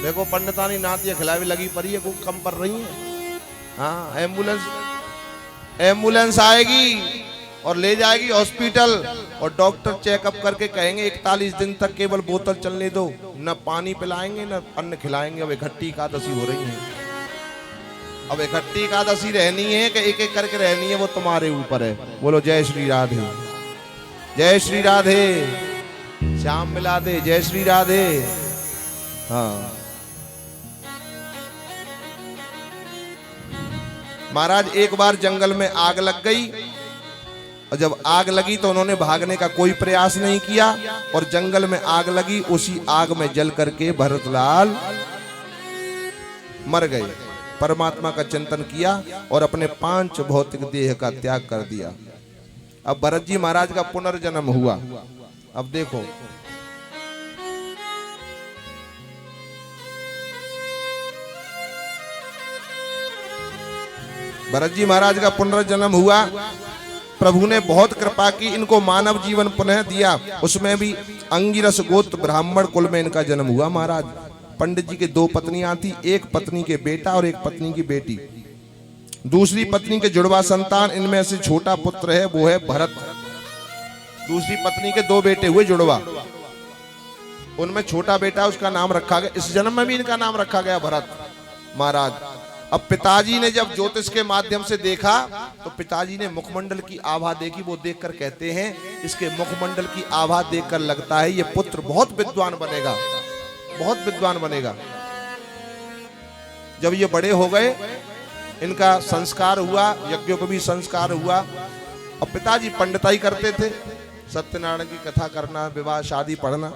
देखो पंडितानी नातिया खिलावे लगी पड़ी है, को कम पर रही है। हाँ एम्बुलेंस आएगी और ले जाएगी हॉस्पिटल और डॉक्टर चेकअप करके कहेंगे 41 दिन तक केवल बोतल चलने दो, न पानी पिलाएंगे न अन्न खिलाएंगे। अब इकट्ठी एकादशी हो रही है, अब इकट्ठी एकादशी रहनी है कि एक एक करके रहनी है, वो तुम्हारे ऊपर है। बोलो जय श्री राधे, जय श्री राधे। श्याम मिला दे, जय श्री राधे। हाँ महाराज एक बार जंगल में आग लग गई और जब आग लगी तो उन्होंने भागने का कोई प्रयास नहीं किया और जंगल में आग लगी, उसी आग में जल करके भरतलाल मर गए। परमात्मा का चिंतन किया और अपने 5 भौतिक देह का त्याग कर दिया। अब भरत जी महाराज का पुनर्जन्म हुआ। अब देखो भरत जी महाराज का पुनर्जन्म हुआ। प्रभु ने बहुत कृपा की, इनको मानव जीवन पुनः दिया। उसमें भी अंगिरस गोत्र ब्राह्मण कुल में इनका जन्म हुआ। महाराज पंडित जी के 2 पत्नियां थी, एक पत्नी के बेटा और एक पत्नी की बेटी। दूसरी पत्नी के जुड़वा संतान, इनमें से छोटा पुत्र है वो है भरत। दूसरी पत्नी के 2 बेटे हुए जुड़वा, उनमें छोटा बेटा उसका नाम रखा गया, इस जन्म में भी इनका नाम रखा गया भरत। महाराज अब पिताजी ने जब ज्योतिष के माध्यम से देखा तो पिताजी ने मुखमंडल की आभा देखी। वो देखकर कहते हैं इसके मुखमंडल की आभा देखकर लगता है ये पुत्र बहुत विद्वान बनेगा, बहुत विद्वान बनेगा। जब ये बड़े हो गए, इनका संस्कार हुआ, यज्ञों का भी संस्कार हुआ। अब पिताजी पंडिताई करते थे, सत्यनारायण की कथा करना, विवाह शादी पढ़ना।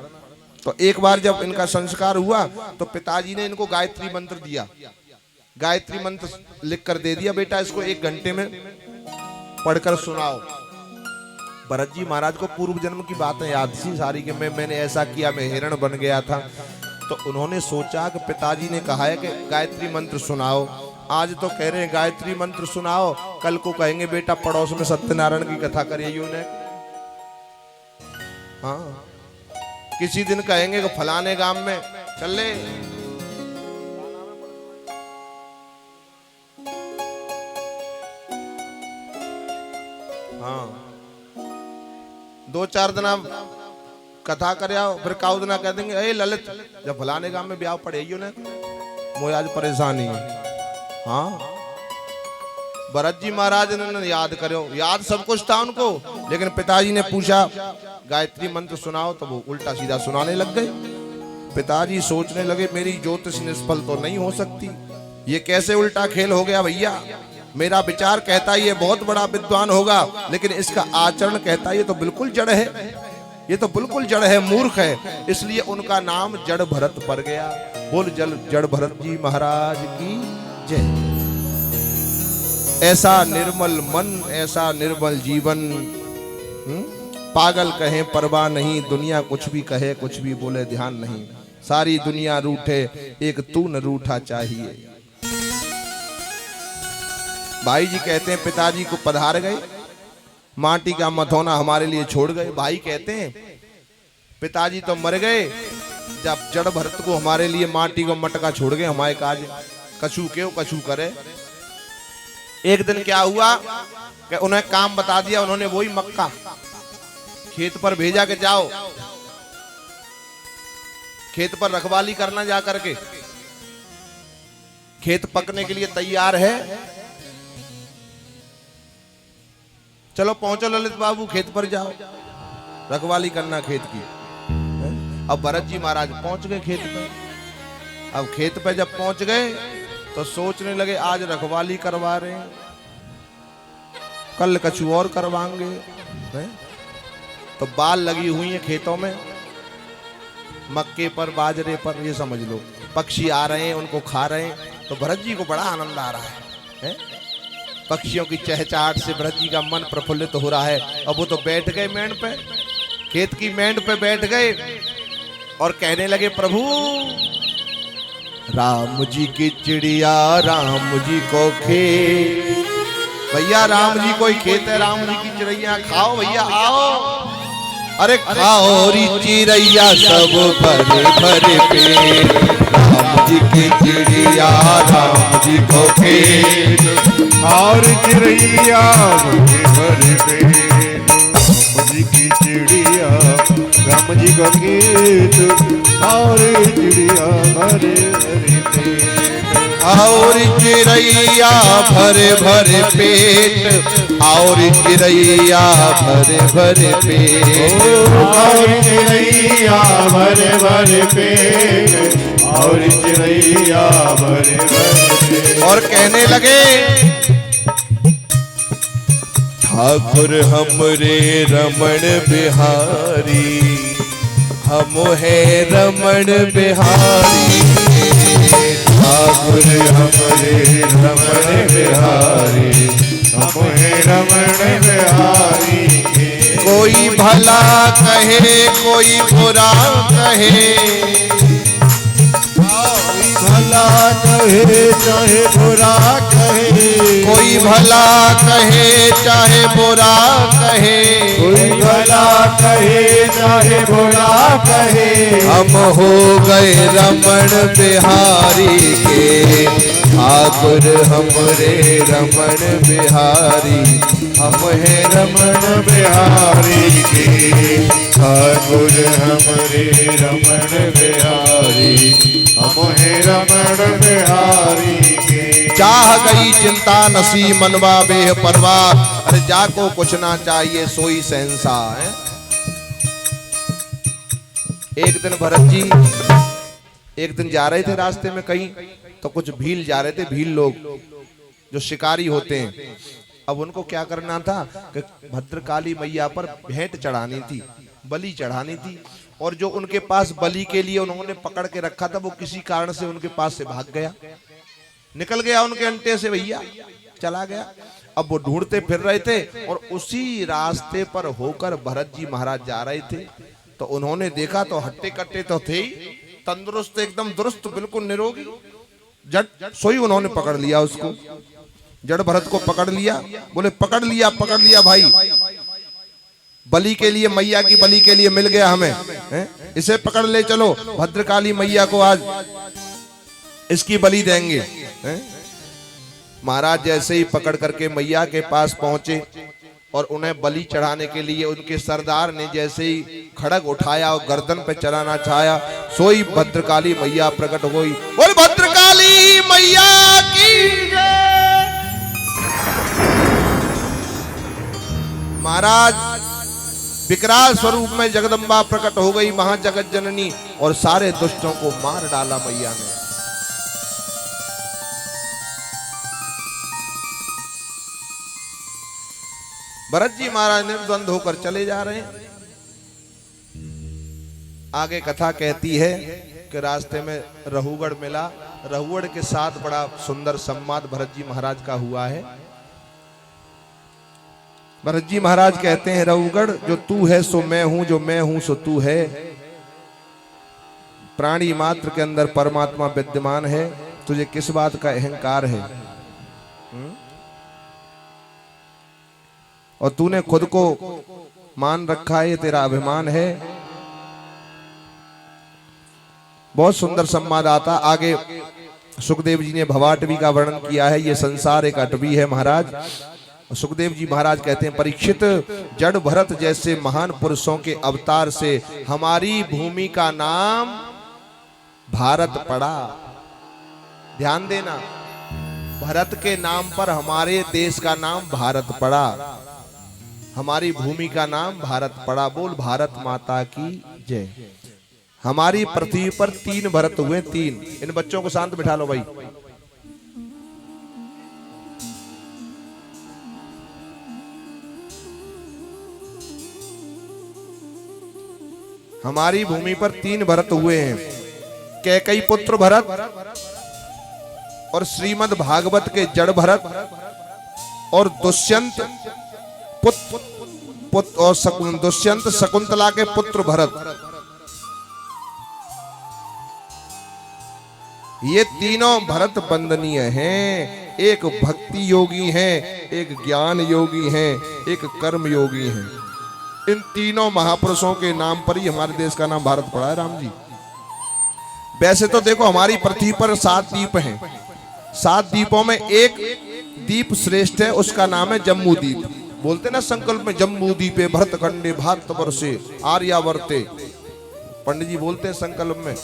तो एक बार जब इनका संस्कार हुआ तो पिताजी ने इनको गायत्री मंत्र दिया, गायत्री मंत्र लिख कर दे दिया, बेटा इसको 1 घंटे में पढ़कर सुनाओ। भरत जी महाराज को पूर्व जन्म की बातें याद थी सारी कि मैंने ऐसा किया, मैं हिरण बन गया था। तो उन्होंने सोचा कि पिताजी ने कहा है कि गायत्री मंत्र सुनाओ, आज तो कह रहे हैं गायत्री मंत्र सुनाओ, कल को कहेंगे बेटा पड़ोस में सत्यनारायण की कथा करिए उन्हें। हाँ किसी दिन कहेंगे कि फलाने गांव में चल ले। हाँ 2-4 दिन कथा कर आओ, फिर काउ दिना कह देंगे ए ललित जब फलाने गांव में ब्याह पड़े ने मुझे आज परेशानी है। हाँ भरत जी महाराज ने याद करो, याद सब कुछ था उनको, लेकिन पिताजी ने पूछा गायत्री मंत्र सुनाओ तो वो उल्टा सीधा सुनाने लग गए। पिताजी सोचने लगे मेरी ज्योतिष निष्फल तो नहीं हो सकती, ये कैसे उल्टा खेल हो गया भैया। मेरा विचार कहता है ये बहुत बड़ा विद्वान होगा, लेकिन इसका आचरण कहता है ये तो बिल्कुल जड़ है, ये तो बिल्कुल जड़ है, मूर्ख है। इसलिए उनका नाम जड़ भरत पड़ गया। बोल जड़ भरत जी महाराज की जय। ऐसा निर्मल मन, ऐसा निर्मल जीवन, पागल कहें परवाह नहीं, दुनिया कुछ भी कहे कुछ भी बोले ध्यान नहीं, सारी दुनिया रूठे एक तू न रूठा चाहिए। भाई जी कहते हैं पिताजी को पधार गए, माटी का मथौना हमारे लिए छोड़ गए। भाई कहते हैं पिताजी तो मर गए, जब जड़ भरत को हमारे लिए माटी को मटका छोड़ गए, हमारे काज कछू क्यों कछू करे। एक दिन क्या हुआ कि उन्हें काम बता दिया, उन्होंने वही मक्का खेत पर भेजा के जाओ खेत पर रखवाली करना, जा करके खेत पकने के लिए तैयार है, चलो पहुंचो ललित बाबू खेत पर जाओ रखवाली करना खेत की। अब भरत जी महाराज पहुंच गए खेत पे। अब खेत पे जब पहुंच गए तो सोचने लगे आज रखवाली करवा रहे हैं, कल कछु और करवाएंगे। तो बाल लगी हुई है खेतों में, मक्के पर बाजरे पर, ये समझ लो पक्षी आ रहे हैं उनको खा रहे हैं। तो भरत जी को बड़ा आनंद आ रहा है, पक्षियों की चहचहाट से भरत जी का मन प्रफुल्लित हो रहा है। अब वो तो बैठ गए मेंढ पे, खेत की मेंढ पे बैठ गए और कहने लगे प्रभु राम जी की चिड़िया राम जी को खेत, भैया राम जी कोई खेत है, राम जी की चिड़ैया खाओ भैया आओ। अरे खाओ री चिड़ैया सब भरे भरे पेट, राम जी को खेत और चिड़ैया भरे पेट, राम जी की चिड़िया राम जी का खेत और चिड़िया भरे भरे पेट, और चिड़ैया भरे भरे पेट, और चिड़ैया भरे भरे पेट, और चिड़ैया भरे भरे पेट, और चिड़ैया भरे भरे पेट। और कहने लगे ठाकुर हमरे रमण बिहारी, हम है रमण बिहारी, ठाकुर हमरे रमण बिहारी, हम है रमण बिहारी। कोई भला कहे कोई बुरा कहे, भला कहे चाहे बुरा कहे, कोई भला कहे चाहे बुरा कहे, कोई भला कहे चाहे बुरा कहे, हम हो गए रमण बिहारी के, ठाकुर हमरे रमण बिहारी, हम है रमण बिहारी के, ठाकुर हमरे रमण बिहारी, हम है रमण बिहारी के। चाह गई चिंता नसी मनवा बेह परवाह, अरे जाको कुछ ना चाहिए सोई शहंशाह है। एक दिन भरत जी एक दिन जा रहे थे रास्ते में कहीं, तो कुछ भील जा रहे थे, भील लोग जो शिकारी होते हैं। अब उनको क्या करना था कि भद्रकाली मैया पर भेंट चढ़ानी थी, बलि चढ़ानी थी, और जो उनके पास बलि के लिए उन्होंने पकड़ के रखा था वो किसी कारण से उनके पास से भाग गया, निकल गया उनके अंटे से, भैया चला गया। अब वो ढूंढते फिर रहे थे और उसी रास्ते पर होकर भरत जी महाराज जा रहे थे, तो उन्होंने देखा तो हट्टे कट्टे तो थे ही, तंदुरुस्त एकदम दुरुस्त बिल्कुल निरोगी, जट सोई उन्होंने पकड़ लिया उसको, जड़ भरत को पकड़ लिया, बोले पकड़ लिया भाई, बलि के लिए, मैया की बलि के लिए मिल गया हमें, इसे पकड़ ले चलो, भद्रकाली मैया को आज इसकी बलि देंगे। महाराज जैसे ही पकड़ करके मैया के पास पहुंचे और उन्हें बलि चढ़ाने के लिए उनके सरदार ने जैसे ही खड़ग उठाया और गर्दन पे चलाना चाहा, सोई भद्रकाली मैया प्रकट हुई। बोल भद्रकाली मैया की जय। महाराज विकराल स्वरूप में जगदम्बा प्रकट हो गई, महाजगत जननी, और सारे दुष्टों को मार डाला मैया ने। भरत जी महाराज निर्द्वंद होकर चले जा रहे हैं। आगे कथा कहती है कि रास्ते में रहुगढ़ मिला, रहुगढ़ के साथ बड़ा सुंदर संवाद भरत जी महाराज का हुआ है। भरत जी महाराज कहते हैं, रहुगढ़ जो तू है सो मैं हूं, जो मैं हूं सो तू है, प्राणी मात्र के अंदर परमात्मा विद्यमान है, तुझे किस बात का अहंकार है? और तूने खुद को मान रखा है, तेरा अभिमान है। बहुत सुंदर संवाद आता। आगे सुखदेव जी ने भवाटवी का वर्णन किया है, ये संसार एक अटवी है महाराज। सुखदेव जी महाराज कहते हैं, परीक्षित जड़ भरत जैसे महान पुरुषों के अवतार से हमारी भूमि का नाम भारत पड़ा। ध्यान देना, भरत के नाम पर हमारे देश का नाम भारत पड़ा, हमारी भूमि का नाम भारत पड़ा। बोल भारत माता की जय। हमारी पृथ्वी पर 3 भरत हुए, 3। इन बच्चों को शांत बिठा लो भाई। हमारी भूमि पर 3 भरत हुए हैं, कैकई पुत्र भरत और श्रीमद् भागवत के जड़ भरत और दुष्यंत पुत्र और दुष्यंत शकुंतला के पुत्र भरत। ये तीनों भरत वंदनीय हैं। एक भक्ति योगी हैं, एक ज्ञान योगी हैं, एक कर्म योगी हैं। इन तीनों महापुरुषों के नाम पर ही हमारे देश का नाम भारत पड़ा है। राम जी, वैसे तो देखो हमारी पृथ्वी पर 7 द्वीप हैं, 7 द्वीपों में एक द्वीप श्रेष्ठ है, उसका नाम है जम्मू द्वीप। बोलते ना संकल्प में, जम्मू द्वीपे भरतखंडे भारतवर्षे आर्यावर्ते, पंडित जी बोलते हैं संकल्प में।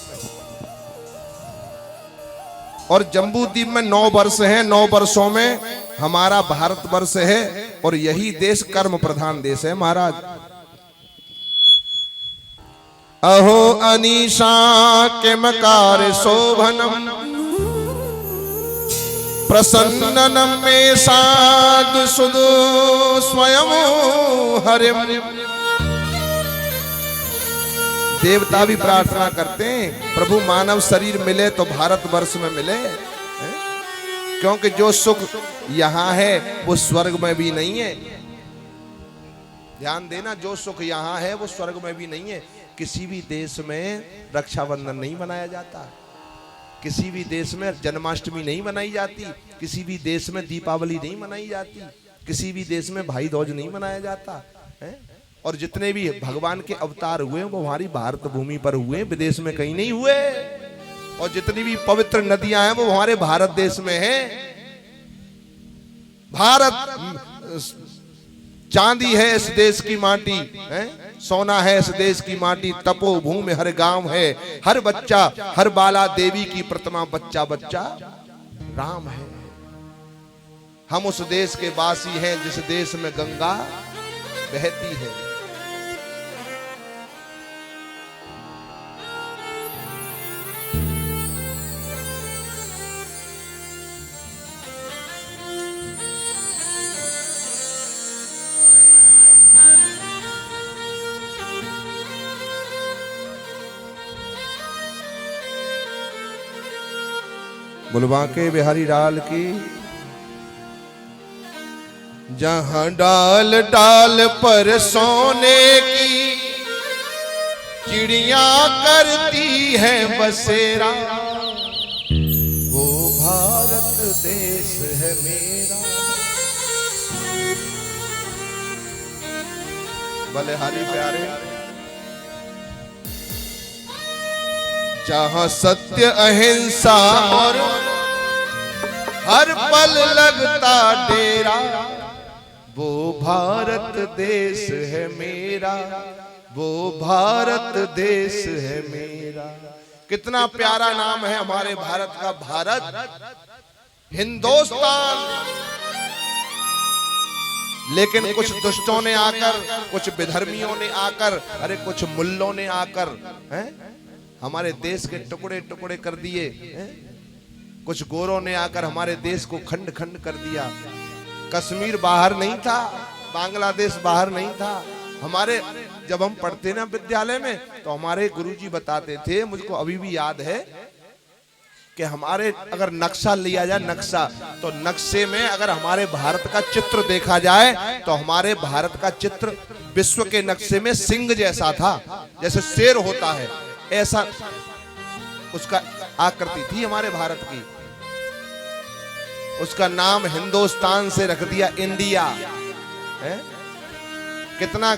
और जम्बू द्वीप में 9 वर्ष हैं, 9 वर्षों में हमारा भारतवर्ष है, और यही देश कर्म प्रधान देश है महाराज। अहो अनीशा किमकार शोभनम प्रसन्ननम में साधु सुदु स्वयं हरिम। देवता भी प्रार्थना करते हैं, प्रभु मानव शरीर मिले तो भारतवर्ष में मिले, हैं? क्योंकि जो सुख यहाँ है वो स्वर्ग में भी नहीं है। ध्यान देना, जो सुख यहाँ है वो स्वर्ग में भी नहीं है। किसी भी देश में रक्षाबंधन नहीं मनाया जाता, किसी भी देश में जन्माष्टमी नहीं मनाई जाती, किसी भी देश में दीपावली नहीं मनाई जाती, किसी भी देश में भाई दूज नहीं मनाया जाता है। और जितने भी भगवान के अवतार हुए वो हमारी भारत भूमि पर हुए, विदेश में कहीं नहीं हुए। और जितनी भी पवित्र नदियां हैं वो हमारे भारत देश में हैं। भारत चांदी है इस देश की माटी है, सोना है इस देश की माटी, तपोभूमि हर गांव है, हर बच्चा हर बाला देवी की प्रतिमा, बच्चा बच्चा राम है। हम उस देश के वासी हैं जिस देश में गंगा बहती है। बुलवा के बिहारी डाल की। जहां डाल डाल पर सोने की चिड़िया करती है बसेरा, वो भारत देश है मेरा। बलिहारी प्यारे। जहां सत्य अहिंसा और हर पल लगता डेरा, वो भारत देश है मेरा, वो भारत देश है मेरा। कितना प्यारा नाम है हमारे भारत का, भारत हिंदुस्तान। लेकिन कुछ दुष्टों ने आकर, कुछ विधर्मियों ने आकर, अरे कुछ मुल्लों ने आकर हैं हमारे देश के टुकड़े टुकड़े कर दिए। कुछ गोरों ने आकर हमारे देश को खंड खंड कर दिया। कश्मीर बाहर नहीं था, बांग्लादेश बाहर नहीं था। हमारे जब हम पढ़ते ना विद्यालय में तो हमारे गुरुजी बताते थे, मुझको अभी भी याद है कि हमारे अगर नक्शा लिया जाए, नक्शा, तो नक्शे में अगर हमारे भारत का चित्र देखा जाए तो हमारे भारत का चित्र विश्व के नक्शे में सिंह जैसा था, जैसे शेर होता है ऐसा उसका आकृति थी हमारे भारत की। उसका नाम हिंदुस्तान से रख दिया इंडिया है। कितना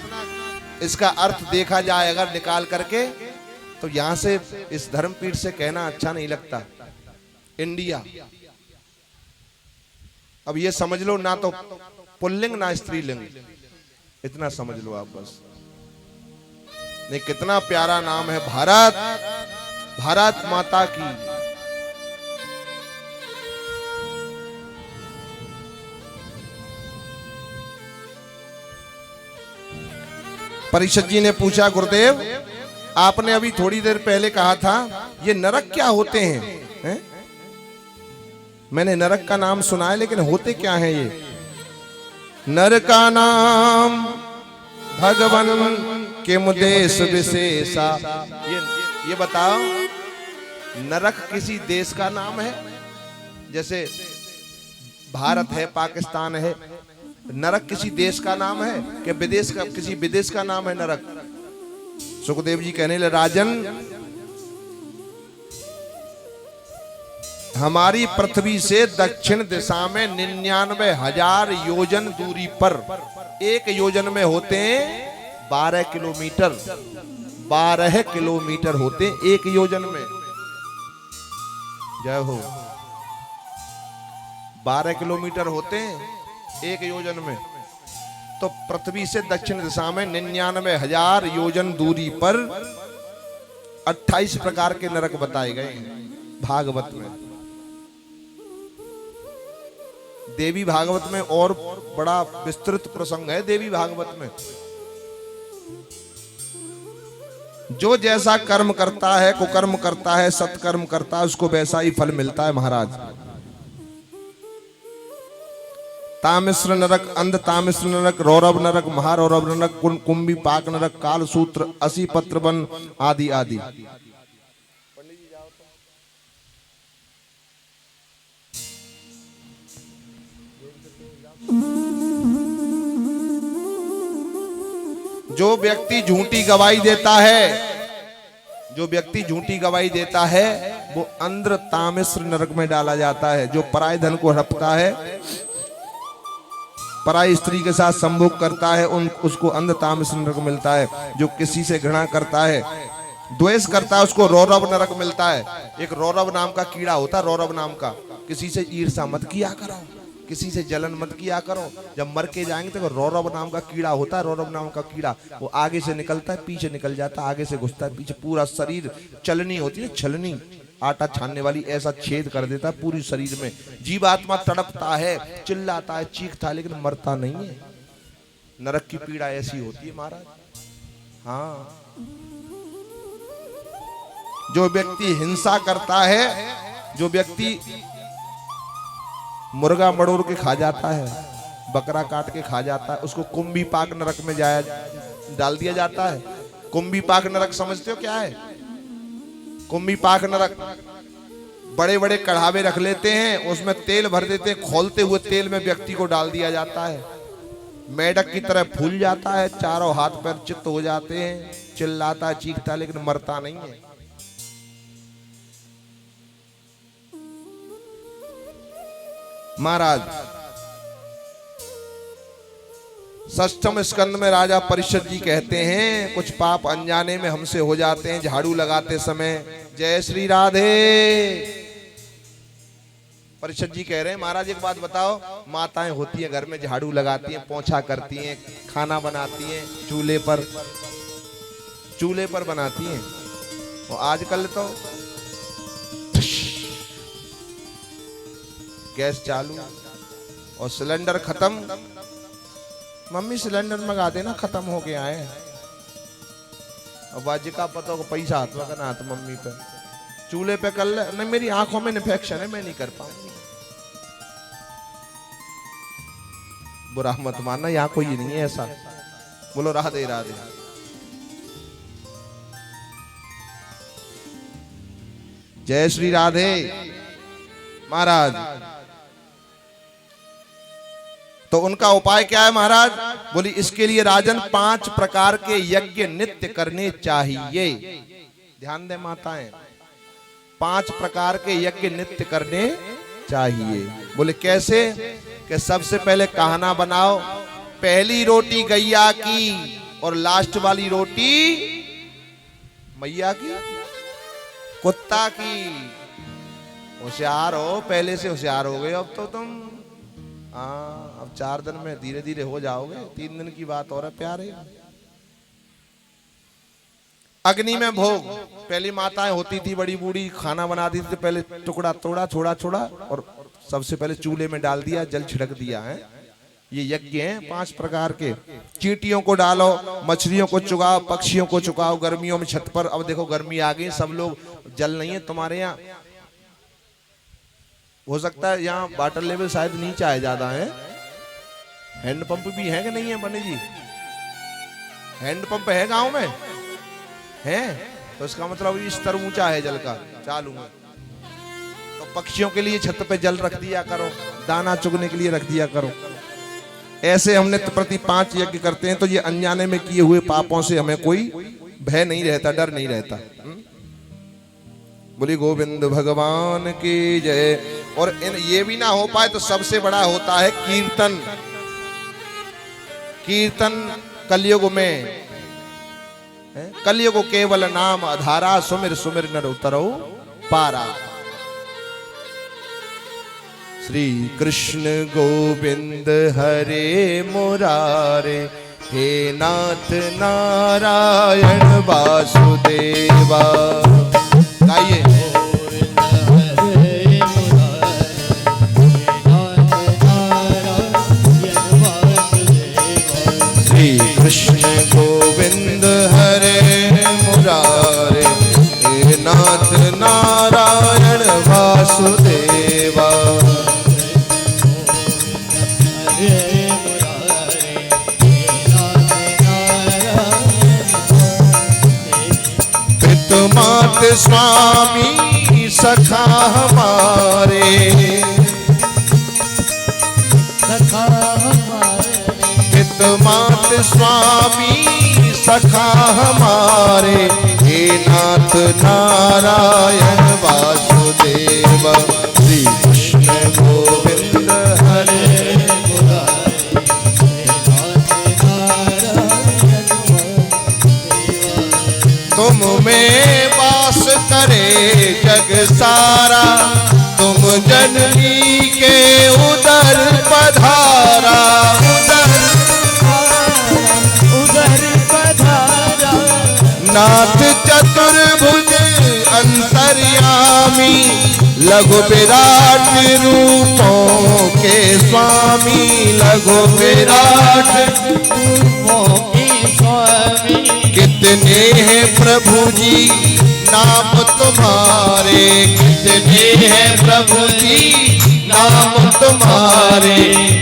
इसका अर्थ देखा जाए अगर निकाल करके, तो यहां से इस धर्मपीठ से कहना अच्छा नहीं लगता इंडिया। अब ये समझ लो, ना तो पुल्लिंग ना स्त्रीलिंग, इतना समझ लो आप बस। नहीं, कितना प्यारा नाम है भारत, भारत माता की। परिषद जी ने पूछा, गुरुदेव आपने अभी थोड़ी देर पहले कहा था ये नरक क्या होते हैं? मैंने नरक का नाम सुना है, लेकिन होते क्या हैं ये? नर का नाम भगवान के मुदेश विशेषा। ये बताओ, नरक किसी देश का नाम है? जैसे भारत है, पाकिस्तान है, नरक किसी देश का नाम है कि विदेश का, किसी विदेश का नाम है नरक? सुखदेव जी कहने लगे, राजन हमारी पृथ्वी से दक्षिण दिशा में 99,000 योजन दूरी पर, एक योजन में होते हैं 12 किलोमीटर, 12 किलोमीटर होते हैं एक योजन में। जय हो। 12 किलोमीटर होते हैं एक योजन में, तो पृथ्वी से दक्षिण दिशा में 99,000 योजन दूरी पर 28 प्रकार के नरक बताए गए हैं भागवत में। देवी भागवत में और बड़ा विस्तृत प्रसंग है देवी भागवत में। जो जैसा कर्म करता है, कुकर्म करता है, सत्कर्म करता है, उसको वैसा ही फल मिलता है महाराज। तामिश्र नरक, अंध तामिश्र नरक, रौरव नरक, महारौरव नरक, कुंभी पाक नरक, कालसूत्र, 80 पत्र वन आदि आदि। जो व्यक्ति झूठी गवाही देता है, जो व्यक्ति झूठी गवाही देता है वो अंध्र तामिश्र नरक में डाला जाता है। जो पराय धन को हड़पता है, पराई स्त्री के साथ संभोग करता है, उसको अंध तामिश्र नरक मिलता है। जो किसी से घृणा करता है, द्वेष करता है, उसको रौरव नरक मिलता है। एक रौरव नाम का कीड़ा होता है, रौरव नाम का। किसी से ईर्ष्या मत किया करो, किसी से जलन मत किया करो। जब मर के जाएंगे तो रौरव नाम का कीड़ा होता है, रौरव नाम का कीड़ा, वो आगे से निकलता है, पीछे निकल जाता है, आगे से घुसता है, पीछे। पूरा शरीर चलनी होती है, छलनी, आटा छानने वाली, ऐसा छेद कर देता है पूरी शरीर में। जीवात्मा तड़पता है, चिल्लाता है, चीखता है, लेकिन मरता नहीं है। नरक की पीड़ा ऐसी होती है महाराज। हाँ, जो व्यक्ति हिंसा करता है, जो व्यक्ति मुर्गा मड़ोर के खा जाता है, बकरा काट के खा जाता है, उसको कुंभी पाक नरक में डाल दिया जाता है। कुंभी पाक नरक समझते हो क्या है? कुंभी पाक नरक, बड़े बड़े कढ़ावे रख लेते हैं, उसमें तेल भर देते हैं, खोलते हुए तेल में व्यक्ति को डाल दिया जाता है। मेढक की तरह फूल जाता है, चारों हाथ पैर चित्त हो जाते हैं, चिल्लाता है, चीखता है, लेकिन मरता नहीं है। महाराज षष्ठम स्कंद में राजा परीक्षित जी कहते हैं, कुछ पाप अनजाने में हमसे हो जाते हैं झाड़ू लगाते समय। जय श्री राधे। परीक्षित जी कह रहे हैं, महाराज एक बात बताओ, माताएं होती हैं घर में, झाड़ू लगाती हैं, पोंछा करती हैं, खाना बनाती हैं, चूल्हे पर बनाती हैं, और आजकल तो गैस चालू और सिलेंडर खत्म। मम्मी सिलेंडर मंगा देना, खत्म हो गया है। अब बाजी का पता हो पैसा हाथ में ना, तो मम्मी पे चूल्हे पे कर ले। नहीं, मेरी आंखों में इन्फेक्शन है, मैं नहीं कर पाऊंगी। बुरा मत मानना, यहाँ कोई नहीं है ऐसा। बोलो राधे राधे। जय श्री राधे। महाराज तो उनका उपाय क्या है महाराज? बोली, इसके लिए राजन 5 प्रकार के यज्ञ नित्य करने चाहिए। ध्यान दे माताएं, 5 प्रकार के यज्ञ नित्य करने चाहिए। बोले कैसे? कि सबसे पहले कहना बनाओ, पहली रोटी गैया की और लास्ट वाली रोटी मैया की, कुत्ता की। होशियार हो, पहले से होशियार हो गए अब तो तुम। हाँ, अब 4 दिन में धीरे धीरे हो जाओगे, 3 दिन की बात और है प्यारे। अग्नि में भोग, पहली माताएं होती थी बड़ी बूढ़ी, खाना बनाती थी, पहले टुकड़ा तोड़ा, छोड़ा छोड़ा, और सबसे पहले चूल्हे में डाल दिया, जल छिड़क दिया है। ये यज्ञ हैं 5 प्रकार के। चींटियों को डालो, मछलियों को चुगाओ, पक्षियों को चुगाओ गर्मियों में छत पर। अब देखो गर्मी आ गई, सब लोग जल नहीं है तुम्हारे यहाँ। हो सकता है यहाँ वाटर लेवल शायद नीचे आए ज्यादा है। हैंडपंप भी है कि नहीं है पंडित जी? हैंडपंप है गांव में? है, तो इसका मतलब स्तर ऊंचा है जल का, चालू है। तो पक्षियों के लिए छत पे जल रख दिया करो, दाना चुगने के लिए रख दिया करो। ऐसे हमने प्रति 5 यज्ञ करते हैं, तो ये अनजाने में किए हुए पापों से हमें कोई भय नहीं रहता, डर नहीं रहता। बोली गोविंद भगवान की जय। और ये भी ना हो पाए तो सबसे बड़ा होता है कीर्तन। कीर्तन कलयुग में, कलयुग केवल नाम आधारा, सुमिर सुमिर नर उतरो पारा। श्री कृष्ण गोविंद हरे मुरारे, हे नाथ नारायण वासुदेवा। गाइए। श्री कृष्ण गोविंद हरे मुरारे, हे नाथ नारायण वासुदेवा। पितुमात स्वामी सखा हमारे, पितुमात स्वामी सखा हमारे, हे नाथ नारायण वासुदेव। श्री कृष्ण गोविंद हरे तुम में वास करे जग सारा, तुम जननी के उदर पधारा, उदर पधारा। नाथ चतुर्भुज अंतर्यामी, लघु विराट रूपों के स्वामी, लघु विराट रूपों के स्वामी। कितने हैं प्रभु जी नाम तुम्हारे, कितने हैं प्रभु जी नाम तुम्हारे,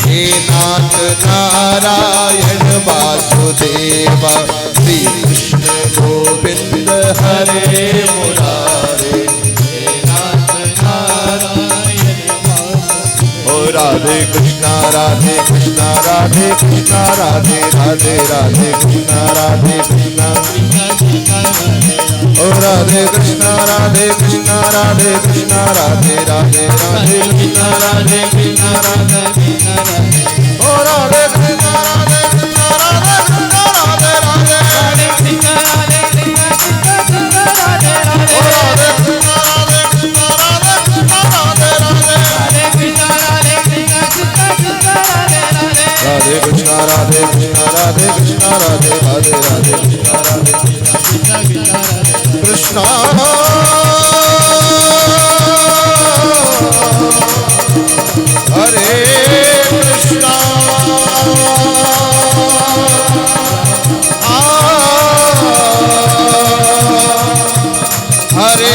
हे नाथ नारायण वासुदेवा। श्री कृष्ण गोविंद हरे मुरारे, हे नाथ नारायण वासुदेवा। ओ राधे कृष्णा राधे कृष्णा राधे कृष्णा राधे राधे राधे कृष्णा राधे कृष्णा, ओ राधे कृष्णा राधे कृष्णा राधे कृष्णा राधे राधे राधे कृष्णा राधे कृष्णा राधे कृष्णा राधे, ओ राधे कृष्णा राधे कृष्णा राधे कृष्णा राधे राधे राधे कृष्णा राधे कृष्णा राधे राधे, ओ राधे कृष्णा राधे कृष्णा राधे कृष्णा राधे राधे राधे कृष्णा राधे कृष्णा राधे राधे, राधे कृष्णा राधे कृष्णा राधे कृष्णा राधे राधे राधे कृष्णा राधे कृष्णा हरे कृष्णा हरे हरे।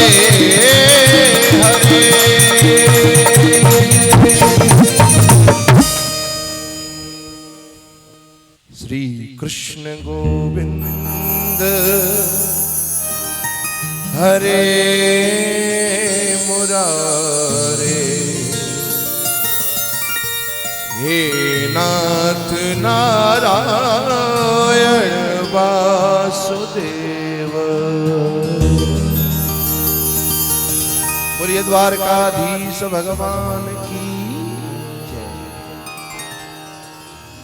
श्री कृष्ण गोविंद हरे मुरारे, हे नाथ नारायण वासुदेव। बोलिए द्वारकाधीश भगवान की जय।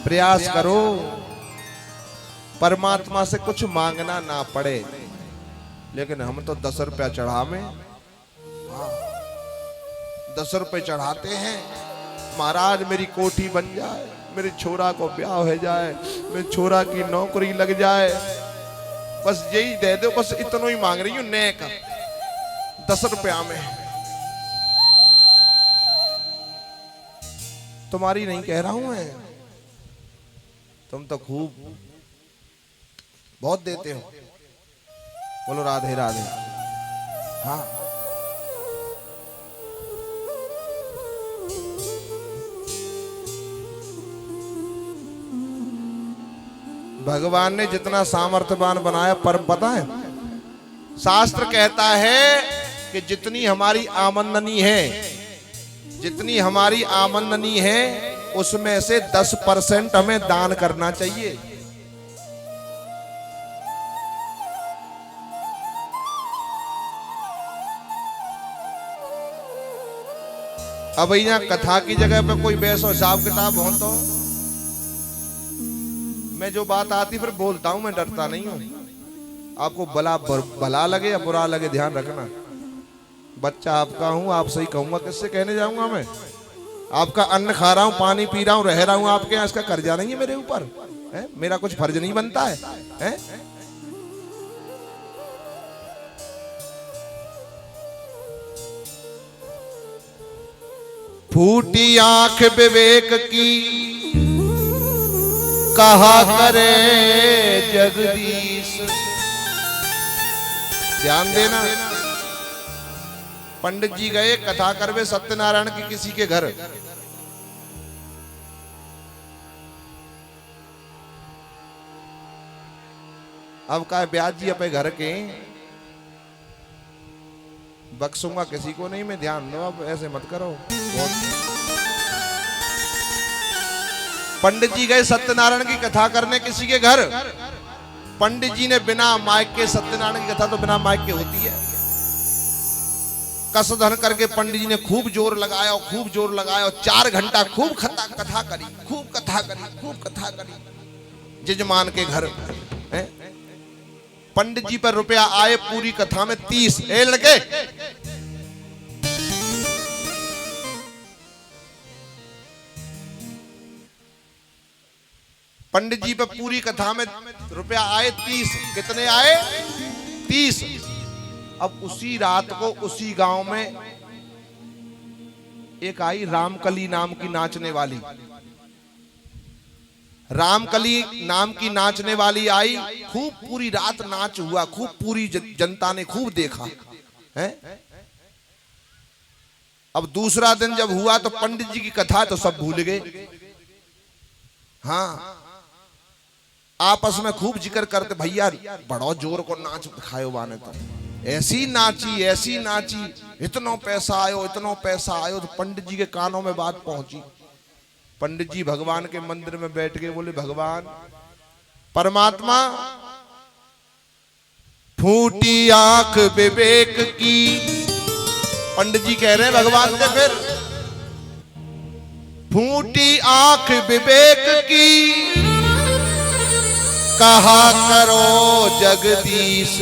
प्रयास करो परमात्मा से कुछ मांगना ना पड़े, लेकिन हम तो 10 रुपया चढ़ावे, 10 रुपये चढ़ाते हैं। महाराज मेरी कोठी बन जाए, मेरे छोरा को ब्याह हो जाए, मेरे छोरा की नौकरी लग जाए, बस यही दे दो, बस इतना ही मांग रही हूँ नेक 10 रुपया में। तुम्हारी नहीं कह रहा हूं मैं, तुम तो खूब बहुत देते हो। बोलो राधे राधे। हाँ भगवान ने जितना सामर्थ्यवान बनाया, पर पता है शास्त्र कहता है कि जितनी हमारी आमदनी है, जितनी हमारी आमदनी है उसमें से 10% हमें दान करना चाहिए। अब यहाँ कथा की जगह पे कोई वैसा हिसाब किताब हो तो मैं जो बात आती फिर बोलता हूं, मैं डरता नहीं हूं। आपको भला लगे या बुरा लगे ध्यान रखना। बच्चा आपका हूं, आप सही कहूंगा, किससे कहने जाऊंगा मैं? आपका अन्न खा रहा हूं, पानी पी रहा हूं, रह रहा हूं आपके यहाँ, इसका कर्जा नहीं है मेरे ऊपर? मेरा कुछ फर्ज नहीं बनता है? फूटी आंख विवेक की कहा करे जगदीश। ध्यान देना, पंडित जी गए कथा करवे सत्यनारायण की किसी के घर। अब का ब्याज जी अपने घर के बख्सूंगा किसी को नहीं मैं, ध्यान दो, अब ऐसे मत करो। पंडित जी गए सत्यनारायण की कथा करने किसी के घर। पंडित जी ने बिना माइक के, सत्यनारायण की कथा तो बिना माइक के होती है, कसधन करके पंडित जी ने खूब जोर लगाया और खूब जोर लगाया और 4 घंटा खूब कथा करी, खूब कथा करी, खूब कथा करी जजमान के घर। पंडित जी पर रुपया आए पूरी कथा में 30। ए लड़के, पंडित जी पर पूरी कथा में रुपया आए 30। कितने आए? 30। अब उसी रात को उसी गांव में एक आई रामकली नाम की नाचने वाली। रामकली नाम की नाचने वाली आई, खूब पूरी रात नाच हुआ, खूब पूरी जनता ने खूब देखा है। अब दूसरा दिन जब हुआ तो पंडित जी की कथा तो सब भूल गए। हाँ, आपस में खूब जिक्र करते, भैया बड़ो जोर को नाच दिखायो बाने, तो ऐसी नाची, ऐसी नाची, इतना पैसा आयो, इतना पैसा आयो। तो पंडित जी के कानों में बात पहुंची। पंडित जी भगवान के मंदिर में बैठ के बोले, भगवान परमात्मा, फूटी आंख विवेक की। पंडित जी कह रहे हैं भगवान से, फिर फूटी आंख विवेक की कहा करो जगदीश।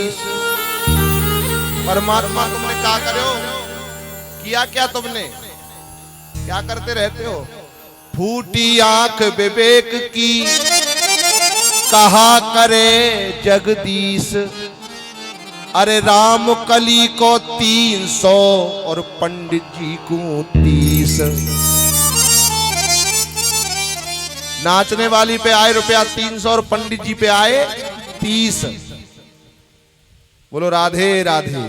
परमात्मा तुमने क्या करो, किया क्या तुमने, क्या करते रहते हो? फूटी आंख विवेक की कहा करे जगदीश। अरे राम कली को 300 और पंडित जी को 30। नाचने वाली पे आए रुपया 300 और पंडित जी पे आए 30। बोलो राधे राधे।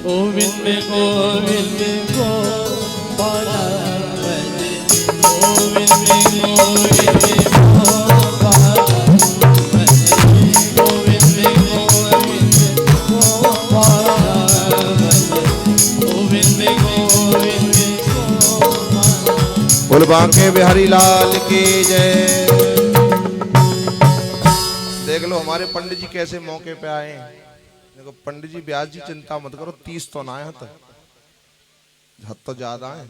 गोविंद गोविंद गोपाल, गोविंद गोविंद गोपाल, गोविंद गोविंद गोपाल, गोविंद गोविंद गोपाल। बोल बांके बिहारी लाल की जय। देख लो हमारे पंडित जी कैसे मौके पे आए। देखो पंडित जी, ब्याज जी चिंता मत करो, 30 तो ना आए, हद तो ज्यादा है।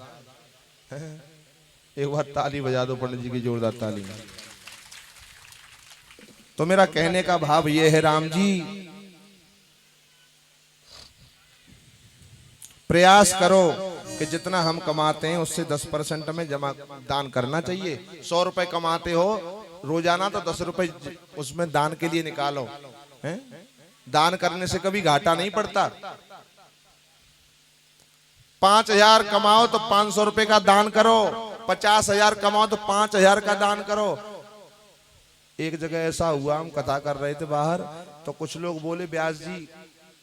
एक बार ताली बजा दो पंडित जी की, जोरदार ताली। तो मेरा कहने का भाव ये है, राम जी प्रयास करो कि जितना हम कमाते हैं उससे 10% में जमा दान करना चाहिए। 100 रुपए कमाते हो रोजाना तो 10 रुपए उसमें दान के लिए निकालो। हैं? दान करने से कभी घाटा नहीं पड़ता। 5,000 कमाओ तो 500 रुपए का दान करो, 50,000 कमाओ तो 5,000 का दान करो। एक जगह ऐसा हुआ, हम कथा कर रहे थे बाहर, तो कुछ लोग बोले, ब्यास जी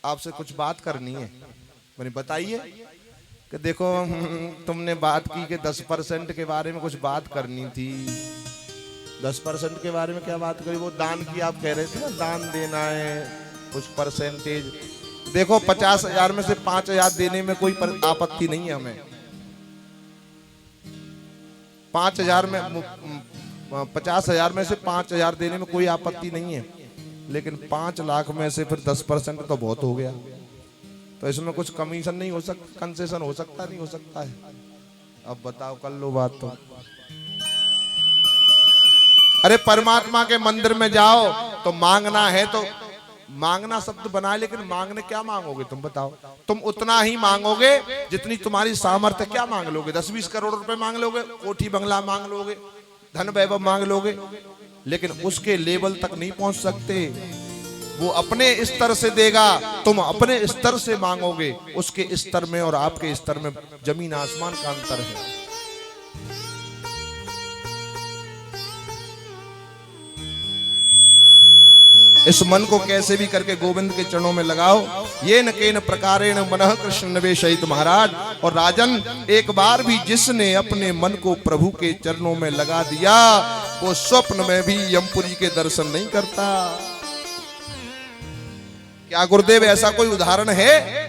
आपसे कुछ बात करनी है। मैंने बताइए कि देखो तुमने बात की कि 10% के बारे में कुछ बात करनी थी। 10% के बारे में क्या बात करी? वो दान की आप कह रहे थे ना, दान देना है कुछ परसेंटेज। देखो 50,000 में से 5,000 देने में कोई आपत्ति नहीं है हमें। 5,000 में 50,000 में से 5,000 देने में कोई आपत्ति नहीं है। लेकिन 5 लाख में से फिर 10% तो बहुत हो गया। तो इसमें कुछ कमीशन नहीं हो सकता, कंसेशन हो सकता नहीं हो सकता है? अब बताओ, कर लो बात तो। अरे परमात्मा के मंदिर में जाओ तो मांगना है तो मांगना शब्द बनाए, लेकिन मांगने क्या मांगोगे तुम बताओ? तुम उतना ही मांगोगे जितनी तुम्हारी सामर्थ्य। क्या मांग लोगे? 10-20 करोड़ रुपए मांग लोगे, कोठी बंगला मांग लोगे, धन वैभव मांग लोगे, लेकिन उसके लेवल तक नहीं पहुंच सकते। वो अपने स्तर से देगा, तुम अपने स्तर से मांगोगे। उसके स्तर में और आपके स्तर में जमीन आसमान का अंतर है। इस मन को कैसे भी करके गोविंद के चरणों में लगाओ। ये न केन प्रकारेण मनः कृष्ण निवेशित महाराज। और राजन, एक बार भी जिसने अपने मन को प्रभु के चरणों में लगा दिया, वो स्वप्न में भी यमपुरी के दर्शन नहीं करता। क्या गुरुदेव ऐसा कोई उदाहरण है?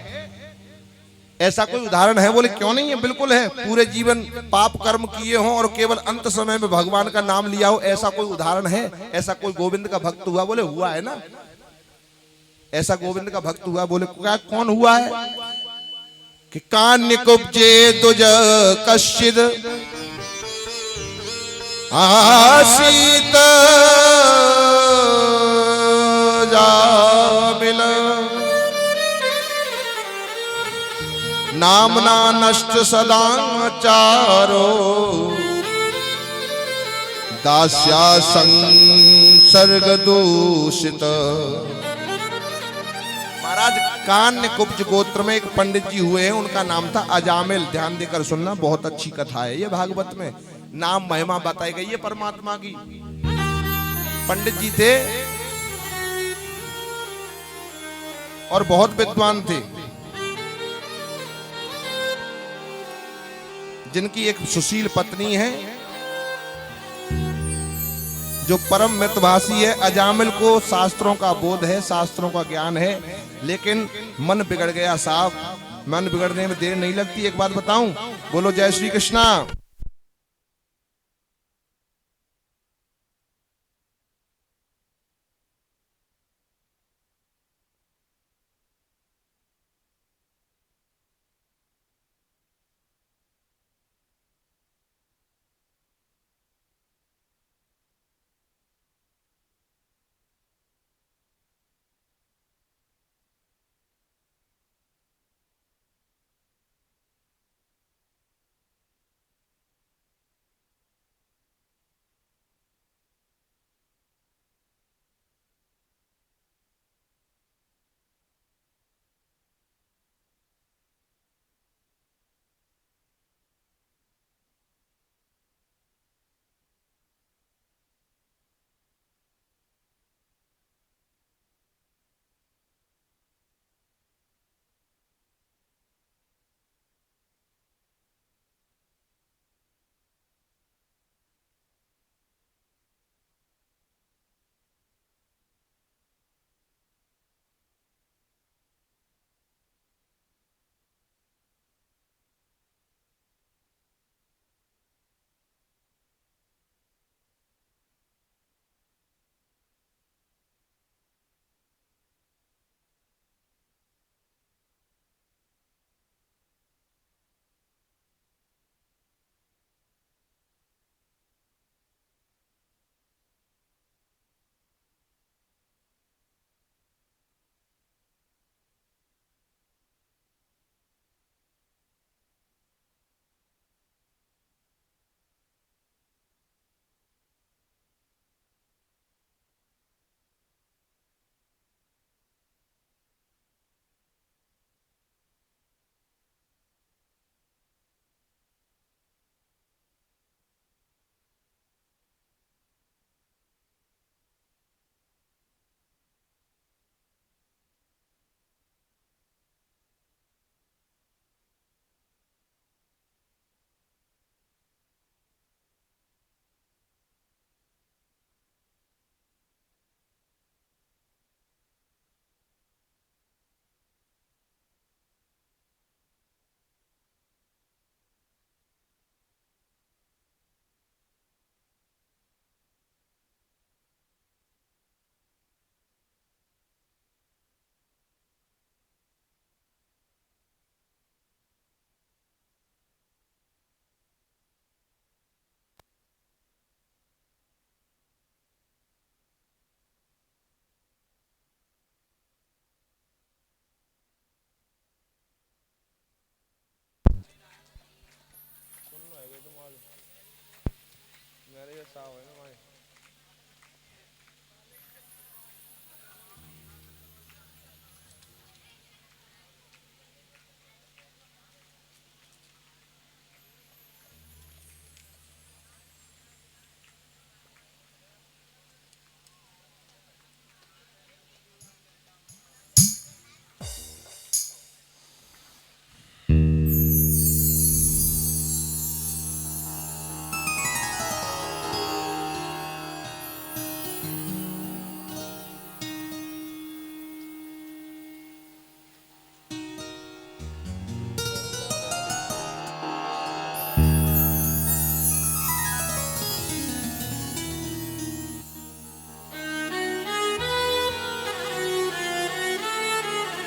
ऐसा कोई उदाहरण है? बोले क्यों नहीं है, बिल्कुल है। पूरे जीवन पाप कर्म किए हों और केवल अंत समय में भगवान का नाम लिया हो, ऐसा कोई उदाहरण है? ऐसा कोई गोविंद का भक्त हुआ? बोले हुआ है ना, ऐसा गोविंद का भक्त हुआ। बोले क्या, कौन हुआ है? कि कान्य कुब्जे तुज कश्चिद आसीत जामिल नामना नष्ट सदाचारो दास्या संसर्ग दूषित। महाराज, कान्य कुब्ज गोत्र में एक पंडित जी हुए हैं, उनका नाम था अजामिल। ध्यान देकर सुनना, बहुत अच्छी कथा है ये, भागवत में नाम महिमा बताई गई है परमात्मा की। पंडित जी थे और बहुत विद्वान थे, जिनकी एक सुशील पत्नी है जो परम मितभाषी है। अजामिल को शास्त्रों का बोध है, शास्त्रों का ज्ञान है, लेकिन मन बिगड़ गया साहब। मन बिगड़ने में देर नहीं लगती। एक बात बताऊं, बोलो जय श्री कृष्णा।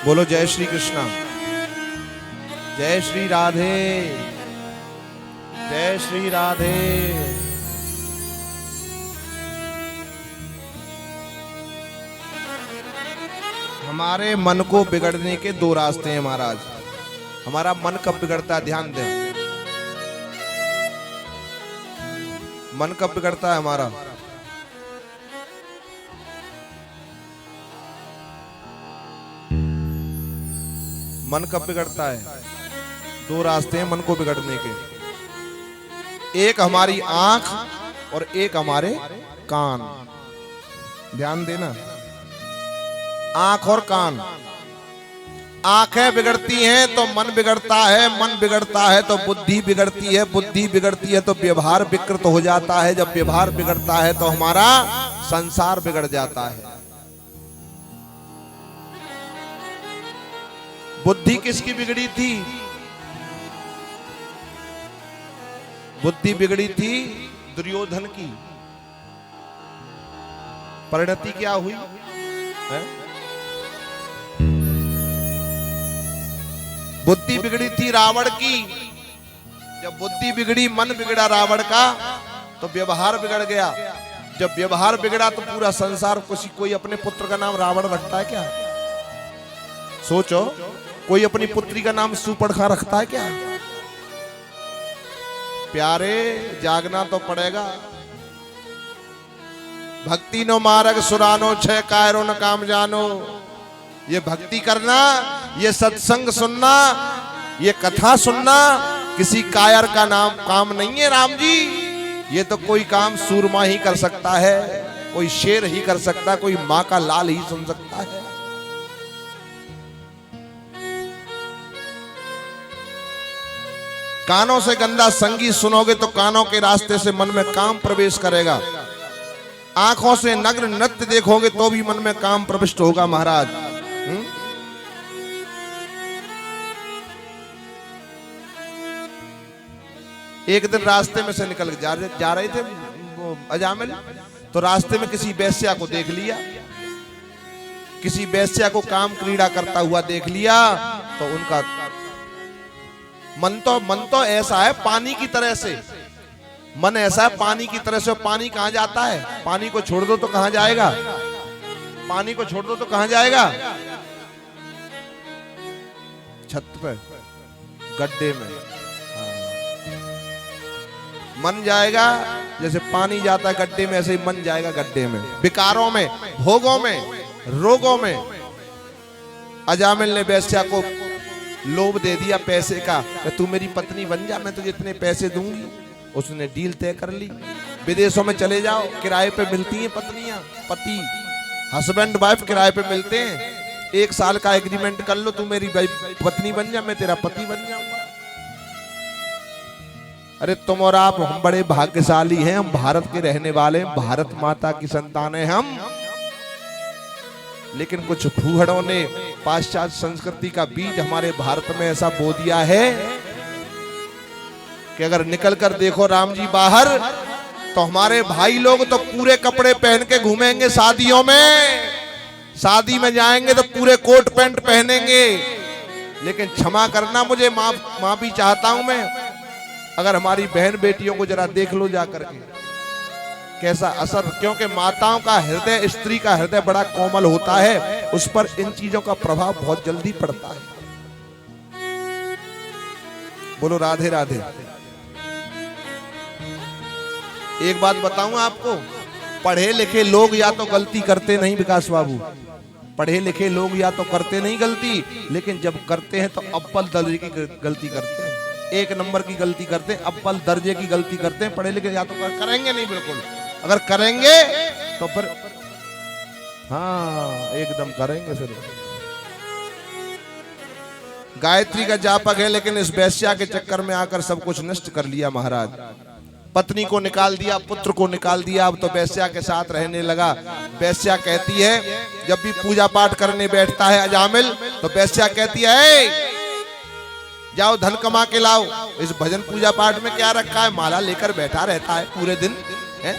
बोलो जय श्री कृष्णा, जय श्री राधे, जय श्री राधे। हमारे मन को बिगड़ने के दो रास्ते हैं महाराज। हमारा मन कब बिगड़ता है, ध्यान दें। मन कब बिगड़ता है हमारा? मन कब बिगड़ता है? दो रास्ते हैं मन को बिगड़ने के, एक हमारी आंख और एक हमारे कान। ध्यान देना, आंख और कान। आंखें बिगड़ती हैं तो मन बिगड़ता है, मन बिगड़ता है तो बुद्धि बिगड़ती है, बुद्धि बिगड़ती है तो व्यवहार विकृत हो जाता है, जब व्यवहार बिगड़ता है तो हमारा संसार बिगड़ जाता है। बुद्धि किसकी बिगड़ी थी? बुद्धि बिगड़ी थी दुर्योधन की। परिणति क्या हुई है? बुद्धि बिगड़ी थी रावण की। जब बुद्धि बिगड़ी, मन बिगड़ा रावण का, तो व्यवहार बिगड़ गया। जब व्यवहार बिगड़ा तो पूरा संसार, कोई अपने पुत्र का नाम रावण रखता है क्या? सोचो, कोई अपनी पुत्री का नाम सुपर्णखा रखता है क्या? प्यारे, जागना तो पड़ेगा। भक्ति नो मार्ग सुरानो छह कायरो न काम जानो। ये भक्ति करना, ये सत्संग सुनना, ये कथा सुनना किसी कायर का नाम काम नहीं है राम जी। ये तो कोई काम सूरमा ही कर सकता है, कोई शेर ही कर सकता है, कोई माँ का लाल ही सुन सकता है। कानों से गंदा संगीत सुनोगे तो कानों के रास्ते से मन में काम प्रवेश करेगा। आंखों से नग्न नृत्य देखोगे तो भी मन में काम प्रविष्ट होगा महाराज। एक दिन रास्ते में से निकल जा रहे थे अजामिल, तो रास्ते में किसी वेश्या को देख लिया, किसी वेश्या को काम क्रीड़ा करता हुआ देख लिया। तो उनका मन तो ऐसा है पानी की तरह से, मन ऐसा है पानी की तरह से। पानी कहां जाता है? पानी को छोड़ दो तो कहां जाएगा? पानी को छोड़ दो तो कहां जाएगा? छत पे, गड्ढे में। मन जाएगा जैसे पानी जाता है गड्ढे में, ऐसे ही मन जाएगा गड्ढे में, विकारों में, भोगों में, रोगों में। अजामिल ने वेश्या को लोभ दे दिया पैसे का, तू मेरी पत्नी बन जा, मैं तुझे इतने पैसे दूंगी। उसने डील तय कर ली, विदेशों में चले जाओ, किराए पे मिलती हैं पत्नियां, पति हस्बैंड वाइफ किराए पे मिलते हैं। 1 साल का एग्रीमेंट कर लो, तू मेरी पत्नी बन जा, मैं तेरा पति बन जाऊंगा। अरे तुम और आप, हम बड़े भाग्यशाली हैं, हम भारत के रहने वाले हैं, भारत माता की संतान है हम। लेकिन कुछ फूहड़ों ने पाश्चात्य संस्कृति का बीज हमारे भारत में ऐसा बो दिया है कि अगर निकल कर देखो राम जी बाहर, तो हमारे भाई लोग तो पूरे कपड़े पहन के घूमेंगे शादियों में, शादी में जाएंगे तो पूरे कोट पैंट पहनेंगे। लेकिन क्षमा करना, मुझे माफी चाहता हूं मैं, अगर हमारी बहन बेटियों को जरा देख लो जाकर के, कैसा असर। क्योंकि माताओं का हृदय, स्त्री का हृदय बड़ा कोमल होता है, उस पर इन चीजों का प्रभाव बहुत जल्दी पड़ता है। बोलो राधे राधे। एक बात बताऊं आपको, पढ़े लिखे लोग या तो गलती करते नहीं विकास बाबू, पढ़े लिखे लोग या तो करते नहीं गलती, लेकिन जब करते हैं तो अव्वल दर्जे की गलती करते हैं, 1 नंबर की गलती करते हैं, अव्वल दर्जे की गलती करते हैं। पढ़े लिखे या तो करेंगे नहीं, बिल्कुल अगर करेंगे तो फिर हाँ एकदम करेंगे। फिर गायत्री का जापक है, लेकिन इस वेश्या के चक्कर में आकर सब कुछ नष्ट कर लिया महाराज। पत्नी को निकाल दिया, पुत्र को निकाल दिया, अब तो वेश्या के साथ रहने लगा। वेश्या कहती है, जब भी पूजा पाठ करने बैठता है अजामिल, तो वेश्या कहती है, जाओ धन कमा के लाओ। इस भजन पूजा पाठ में क्या रखा है? माला लेकर बैठा रहता है पूरे दिन, है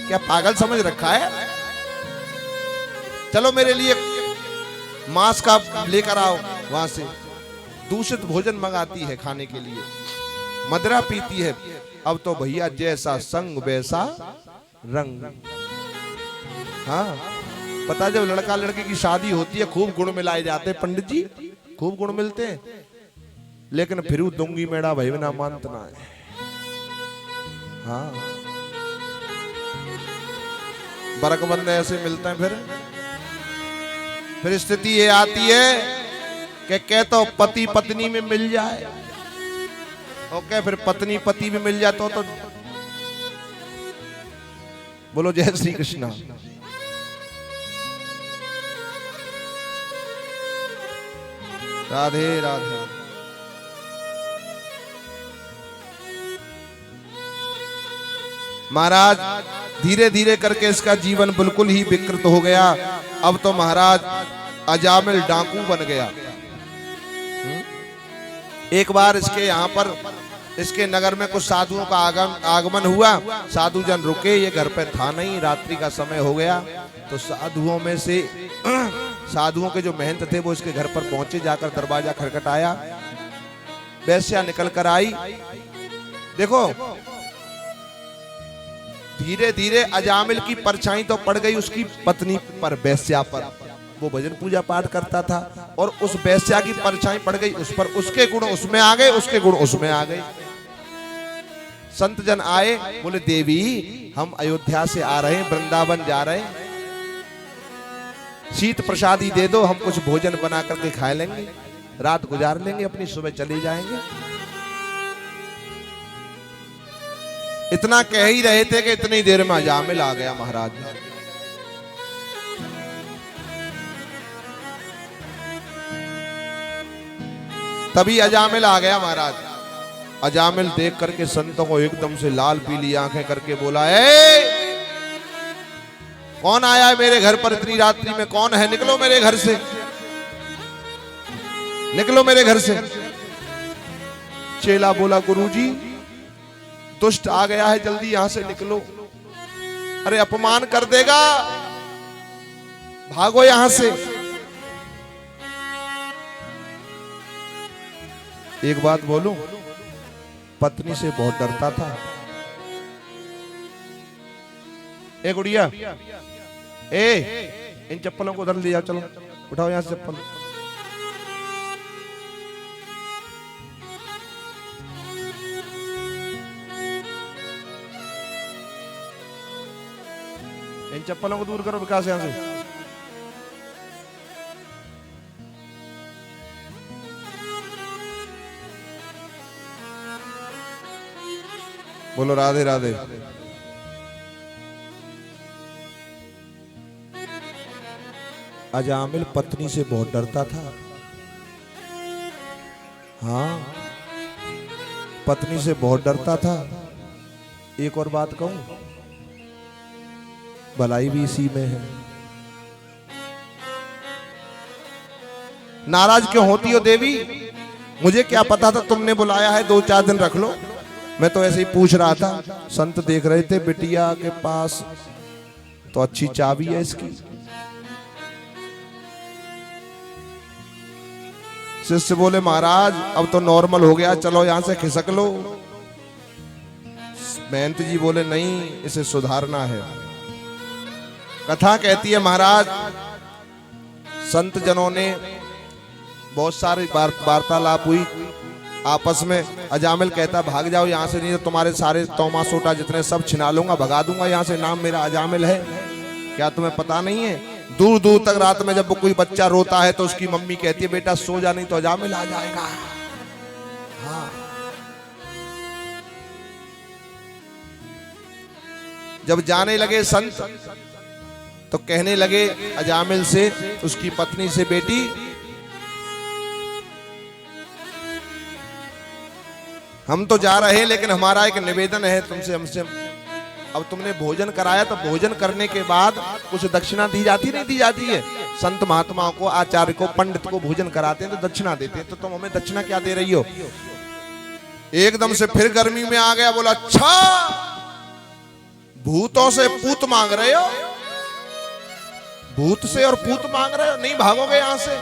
क्या पागल समझ रखा है? चलो मेरे लिए मांस का लेकर आओ वहां से, दूषित भोजन मंगाती है खाने के लिए, मदिरा पीती है। अब तो भैया जैसा संग वैसा रंग। हाँ, पता जब लड़का लड़की की शादी होती है खूब गुण मिलाए जाते हैं पंडित जी, खूब गुण मिलते हैं, लेकिन फिर वो दूंगी मेरा भाई ना मानतना है। हाँ, बरकबंद ऐसे मिलते हैं। फिर स्थिति ये आती है कि कह तो पति पत्नी में मिल जाए, ओके, फिर पत्नी पति में मिल जाए तो बोलो जय श्री कृष्णा। राधे राधे। महाराज धीरे धीरे करके इसका जीवन बिल्कुल ही विकृत हो गया। अब तो महाराज अजामिल डाकू बन गया। एक बार इसके यहाँ पर, इसके नगर में कुछ साधुओं का आगमन हुआ। साधु जन रुके, ये घर पे था नहीं, रात्रि का समय हो गया। तो साधुओं में से साधुओं के जो महंत थे वो इसके घर पर पहुंचे, जाकर दरवाजा खटखटाया। वैश्या निकल कर आई। देखो धीरे धीरे अजामिल की परछाई तो पड़ गई उसकी पत्नी पर, वैश्या पर। वो भजन पूजा पाठ करता था और उस वैश्या की परछाई पड़ गई उस पर। उसके गुण उसमें आ गए, उसके गुण उसमें आ गए। संत जन आए, बोले देवी हम अयोध्या से आ रहे हैं, वृंदावन जा रहे हैं, शीत प्रसादी दे दो, हम कुछ भोजन बना करके खा लेंगे, रात गुजार लेंगे, अपनी सुबह चले जाएंगे। इतना कह ही रहे थे कि इतनी देर में अजामिल आ गया महाराज। तभी अजामिल आ गया महाराज। अजामिल देख करके संतों को एकदम से लाल पीली आंखें करके बोला, कौन आया है मेरे घर पर इतनी रात्रि में? कौन है? निकलो मेरे घर से, निकलो मेरे घर से। चेला बोला गुरुजी दुष्ट आ गया है, जल्दी यहां से निकलो। अरे अपमान कर देगा, भागो यहां से। एक बात बोलूं, पत्नी से बहुत डरता था। ए गुड़िया, इन चप्पलों को उधर ले जाओ, चलो उठाओ यहां से चप्पल। इन चप्पलों को दूर करो विकास यहां से। बोलो राधे राधे। अजामिल पत्नी से बहुत डरता था। हाँ, पत्नी से बहुत डरता था। एक और बात कहूं, भलाई भी इसी में है। नाराज क्यों होती हो देवी? मुझे क्या पता था तुमने बुलाया है, 2-4 दिन रख लो। मैं तो ऐसे ही पूछ रहा था। संत देख रहे थे बिटिया के पास तो अच्छी चाबी है इसकी। शिष्य बोले महाराज अब तो नॉर्मल हो गया, चलो यहां से खिसक लो। महंत जी बोले नहीं, इसे सुधारना है। कथा कहती है महाराज संत जनों ने बहुत सारी वार्तालाप हुई आपस में। अजामिल कहता भाग जाओ यहाँ से, नहीं तो तुम्हारे सारे तोमा सोटा जितने सब छिना लूंगा, भगा दूंगा यहाँ से। नाम मेरा अजामिल है, क्या तुम्हें पता नहीं है? दूर दूर तक रात में जब कोई बच्चा रोता है तो उसकी मम्मी कहती है बेटा सो जा, नहीं तो अजामिल आ जाएगा। हाँ, जब जाने लगे संत तो कहने लगे अजामिल से, उसकी पत्नी से, बेटी हम तो जा रहे हैं लेकिन हमारा एक निवेदन है तुमसे। हमसे अब तुमने भोजन कराया तो भोजन करने के बाद कुछ दक्षिणा दी जाती नहीं दी जाती है? संत महात्माओं को, आचार्य को, पंडित को भोजन कराते हैं तो दक्षिणा देते हैं, तो तुम हमें दक्षिणा क्या दे रही हो? एकदम से फिर गर्मी में आ गया। बोला अच्छा भूतों से पूत मांग रहे हो? भूत से और पूत मांग रहे हो, नहीं भागोगे यहां से।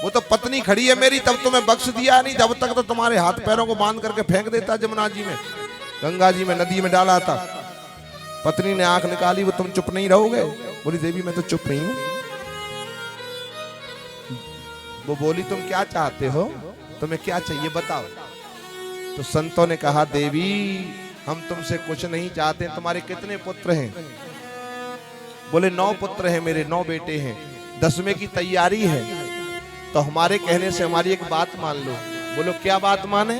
वो तो पत्नी खड़ी है मेरी, तब तुम्हें बख्श दिया नहीं, जब तक तो तुम्हारे हाथ पैरों को बांध करके फेंक देता जमुना जी में, गंगा जी में, नदी में डाला था। पत्नी ने आंख निकाली, वो तुम चुप नहीं रहोगे? बोली देवी मैं तो चुप नहीं हूं। वो बोली तुम क्या चाहते हो, तुम्हें क्या चाहिए बताओ। तो संतों ने कहा देवी हम तुमसे कुछ नहीं चाहते, तुम्हारे कितने पुत्र हैं? बोले 9 पुत्र हैं मेरे, 9 बेटे हैं, 10वें की तैयारी है। तो हमारे कहने से हमारी एक बात मान लो। बोलो क्या बात माने?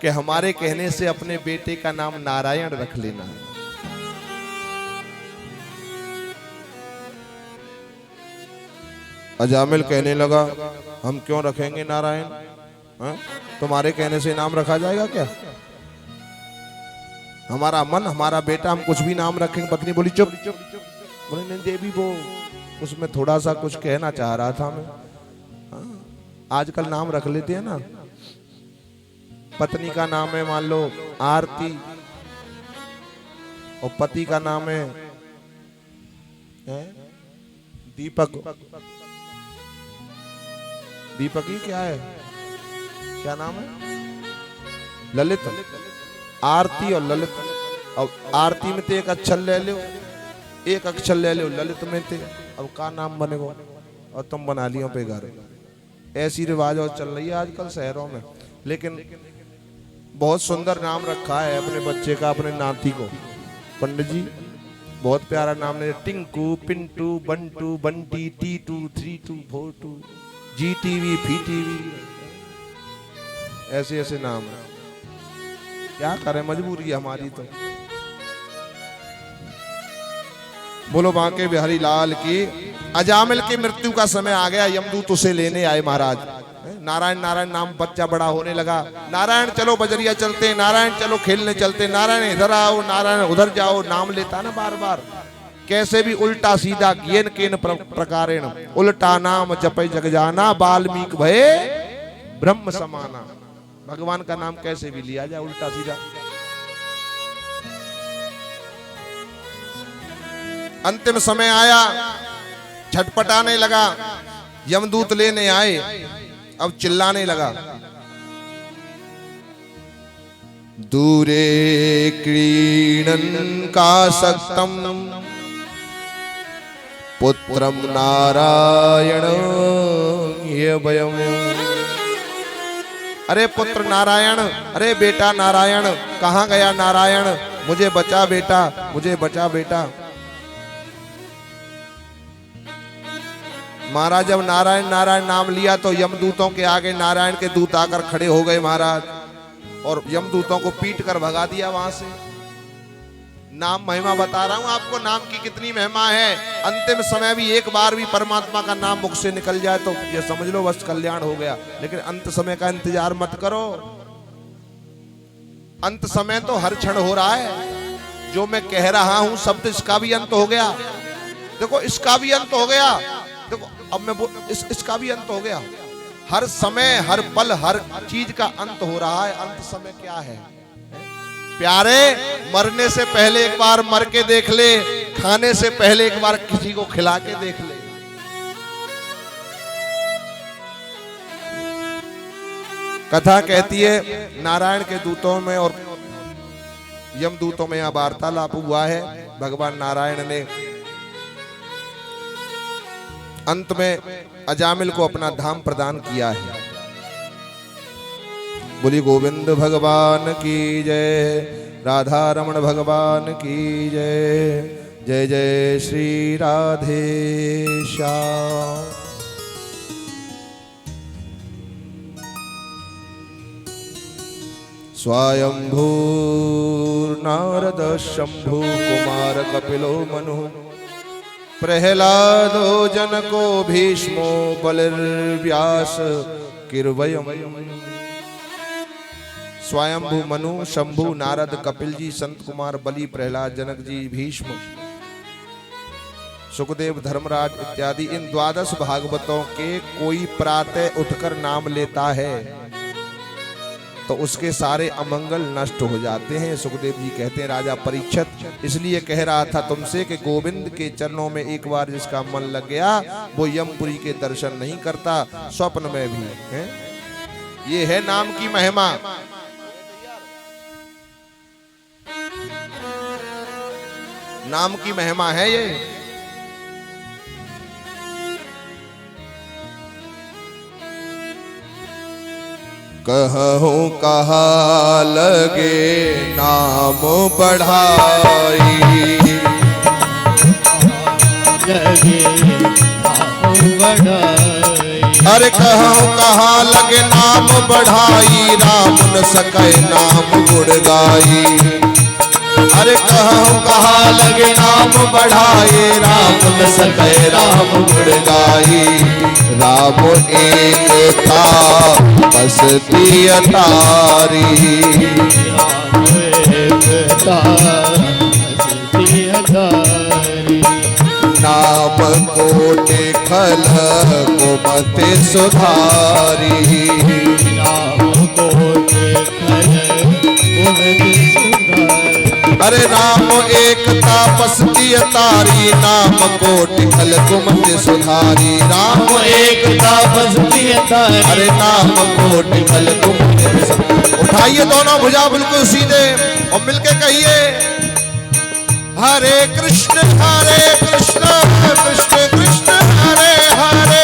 कि हमारे कहने से अपने बेटे का नाम नारायण रख लेना। अजामिल कहने लगा हम क्यों रखेंगे नारायण, हा? तुम्हारे कहने से नाम रखा जाएगा क्या? हमारा मन, हमारा बेटा, हम कुछ भी नाम रखेंगे। पत्नी बोली चुप। बोले नहीं देवी वो उसमें थोड़ा सा कुछ कहना चाह रहा था मैं। आजकल नाम रख लेते हैं ना। पत्नी का नाम है मान लो आरती और पति का नाम है दीपक। दीपक ही क्या है, क्या नाम है? ललित। आरती और ललित। अब आरती में तो एक अक्षर ले लो, एक अक्षर ले लो ललित में थे, अब का नाम बनेगा? और तुम बना लियो पे घर। ऐसी रिवाज और चल रही है आजकल शहरों में। लेकिन बहुत सुंदर नाम रखा है अपने बच्चे का, अपने नाती को। पंडित जी बहुत प्यारा नाम है, Tinku, Pintu, Bantu, Bunty, T2, 3-2, 4-2, GTV, PTV, ऐसे ऐसे नाम है। क्या करें, मजबूरी है हमारी तो। बोलो बांके बिहारी लाल की। अजामिल की मृत्यु का समय आ गया, यमदूत उसे लेने आए महाराज। नारायण नारायण नाम बच्चा बड़ा होने लगा। नारायण चलो बजरिया चलते, नारायण चलो खेलने चलते, नारायण इधर आओ, नारायण उधर जाओ, नाम लेता ना बार बार। कैसे भी उल्टा सीधा किएन केन प्रकारेण, उल्टा नाम जपै जग जाना, वाल्मीकि भये ब्रह्म समाना। भगवान का नाम कैसे भी लिया जाए उल्टा सीधा। अंतिम समय आया, झटपटाने लगा, यमदूत लेने आए, अब चिल्लाने लगा। दूरे क्रीडन का सक्तम पुत्रम नारायण ये भयम। अरे पुत्र नारायण, अरे बेटा नारायण, कहाँ गया नारायण? मुझे बचा बेटा, मुझे बचा बेटा। महाराज जब नारायण नारायण नाम लिया तो यमदूतों के आगे नारायण के दूत आकर खड़े हो गए महाराज, और यमदूतों को पीट कर भगा दिया वहां से। नाम महिमा बता रहा हूं आपको, नाम की कितनी महिमा है। अंतिम समय भी एक बार भी परमात्मा का नाम मुख से निकल जाए तो ये समझ लो बस कल्याण हो गया। लेकिन अंत समय का इंतजार मत करो, अंत समय तो हर क्षण हो रहा है। जो मैं कह रहा हूं शब्द, इसका भी अंत हो गया। देखो इसका भी अंत हो गया। देखो अब मैं इसका भी अंत हो गया। हर समय, हर पल, हर चीज का अंत हो रहा है। अंत समय क्या है प्यारे? मरने से पहले एक बार मर के देख ले, खाने से पहले एक बार किसी को खिला के देख ले। कथा कहती है नारायण के दूतों में और यमदूतों में यह वार्तालाप हुआ है। भगवान नारायण ने अंत में अजामिल को अपना धाम प्रदान किया है। बोली गोविंद भगवान की जय, राधा रमण भगवान की जय। जय जय श्री राधे श्याम। स्वयंभू नारद शंभु कुमार कपिलो मनु, प्रहलादो जनको भीष्मो बलिर्व्यास किरवयम। स्वयंभू मनु, शंभु, नारद, कपिल जी, संत कुमार, बलि, प्रहलाद, जनक जी, भीष्म, सुखदेव, धर्मराज इत्यादि इन 12 भागवतों के कोई प्रातः उठकर नाम लेता है तो उसके सारे अमंगल नष्ट हो जाते हैं। सुखदेव जी कहते हैं राजा परीक्षित इसलिए कह रहा था तुमसे कि गोविंद के चरणों में एक बार जिसका मन लग गया वो यमपुरी के दर्शन नहीं करता, स्वप्न में भी है। ये है नाम की महिमा। नाम की महिमा है ये। कहूँ कहा लगे नाम बढ़ाई, लगे नाम बढ़ाई। अरे कहूँ कहा लगे नाम बढ़ाई, राम न सके नाम गुण गाई। अरे कहूँ कहा लगे नाम बढ़ाए, राम न सके राम गुण गाई। राम एक था बसती अटारी, राम एक था बसती अटारी। नाम कोटि खल को मत सुधारी। नाम कोटि खल को मत सुधारी। अरे राम एक तापस्ती तारी, नाम कोटि खल कुमत सुधारी। राम एक तापस्ती तारी, अरे नाम कोटि खल कुमत सुधारी। उठाइए दोनों भुजा बिल्कुल सीधे और मिलके कहिए हरे कृष्ण कृष्ण कृष्ण हरे हरे,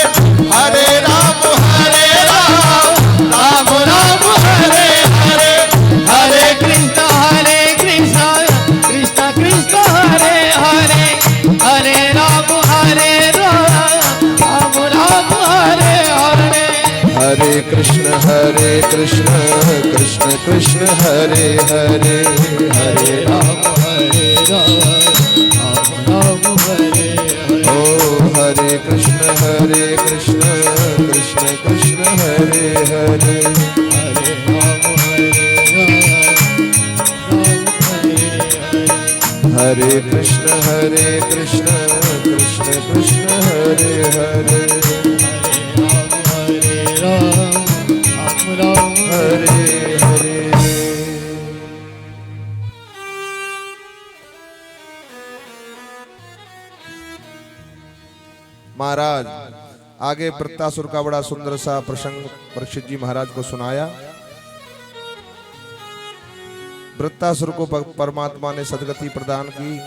हरे राम राम राम हरे हरे। हरे कृष्ण कृष्ण कृष्ण हरे हरे, हरे राम राम राम हरे हरे। हरे कृष्ण कृष्ण कृष्ण हरे हरे, हरे राम राम हरे हरे। ओ हरे कृष्ण कृष्ण कृष्ण हरे हरे। हरे राम हरे कृष्ण कृष्ण कृष्ण हरे हरे। हरे हरे। महाराज आगे वृत्तासुर का बड़ा सुंदर सा प्रसंग परीक्षित जी महाराज को सुनाया। वृत्तासुर को परमात्मा ने सदगति प्रदान की,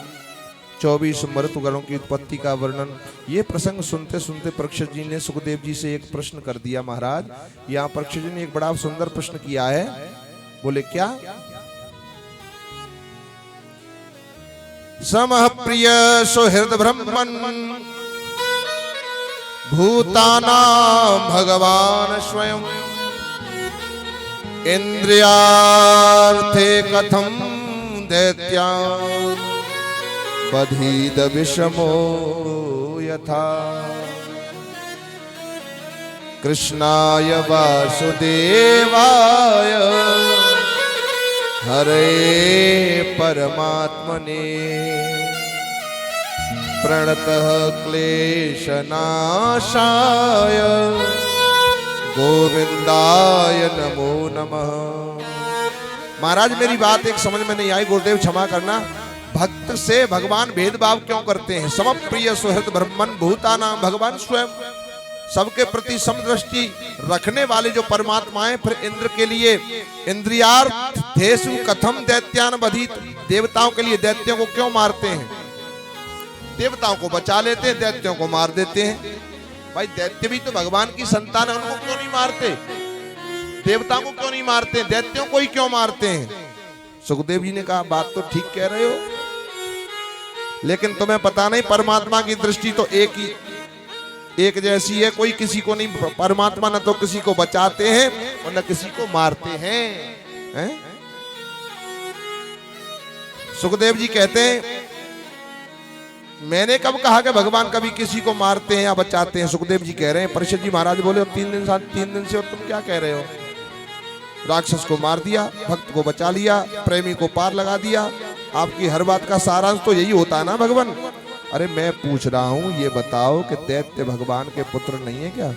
24 मृत्युगणों की उत्पत्ति का वर्णन। ये प्रसंग सुनते सुनते परीक्षित जी ने सुखदेव जी से एक प्रश्न कर दिया। महाराज यहाँ परीक्षित जी ने एक बड़ा सुंदर प्रश्न किया है। बोले क्या? समः प्रिय सुहृद ब्रह्मन् भूतानां भगवान स्वयं, इंद्रियार्थे कथम दैत्या बधीद विषमो यथा। कृष्णाय वासुदेवाय हरे परमात्मने प्रणतः क्लेशनाशाय गोविंदाय नमो नमः। महाराज मेरी बात एक समझ में नहीं आई, गुरुदेव क्षमा करना। भक्त से भगवान भेदभाव क्यों करते हैं? समप्रिय सुहृद ब्रह्मन् भूतानां भगवान स्वयं, सबके प्रति समदृष्टि रखने वाले जो परमात्मा है। फिर इंद्र के लिए इंद्रियार्थेषु कथम दैत्यान बधित, देवताओं के लिए दैत्यों को क्यों मारते हैं? देवताओं को बचा लेते हैं, दैत्यों को मार देते हैं। भाई दैत्य भी तो भगवान की संतान है, उनको क्यों नहीं मारते? देवताओं को क्यों नहीं मारते? दैत्यों को ही क्यों मारते हैं? सुखदेव जी ने कहा बात तो ठीक कह रहे हो, लेकिन तुम्हें पता नहीं परमात्मा की दृष्टि तो एक जैसी है, कोई किसी को नहीं। परमात्मा न तो किसी को बचाते हैं और न किसी को मारते हैं। सुखदेव जी कहते हैं मैंने कब कहा कि भगवान कभी किसी को मारते हैं या बचाते हैं? सुखदेव जी कह रहे हैं। परीक्षित जी महाराज बोले 3 दिन से और तुम क्या कह रहे हो? राक्षस को मार दिया, भक्त को बचा लिया, प्रेमी को पार लगा दिया। आपकी हर बात का सारांश तो यही होता है ना भगवान। अरे मैं पूछ रहा हूं, ये बताओ कि दैत्य भगवान के पुत्र नहीं है क्या?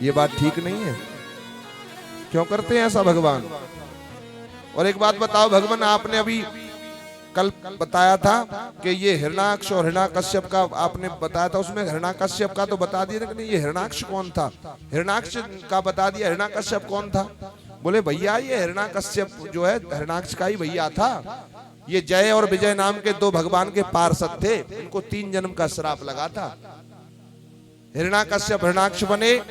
ये बात ठीक नहीं है। क्यों करते हैं ऐसा भगवान? और एक बात बताओ भगवान, आपने अभी कल बताया था कि ये हिरणाक्ष और हिरणाकश्यप का आपने बताया था, उसमें हिरणाकश्यप का तो बता दिया, लेकिन ये हिरणाक्ष कौन था? हिरणाक्ष का बता दिया, हिरणाकश्यप कौन था? बोले भैया ये हिरणाकश्यप जो है हिरणाक्ष का ही भैया था। ये जय और विजय नाम के दो भगवान के पार्षद थे, इनको 3 जन्म का श्राप लगा था। हिरणाकश्यप हिरणाक्ष बने,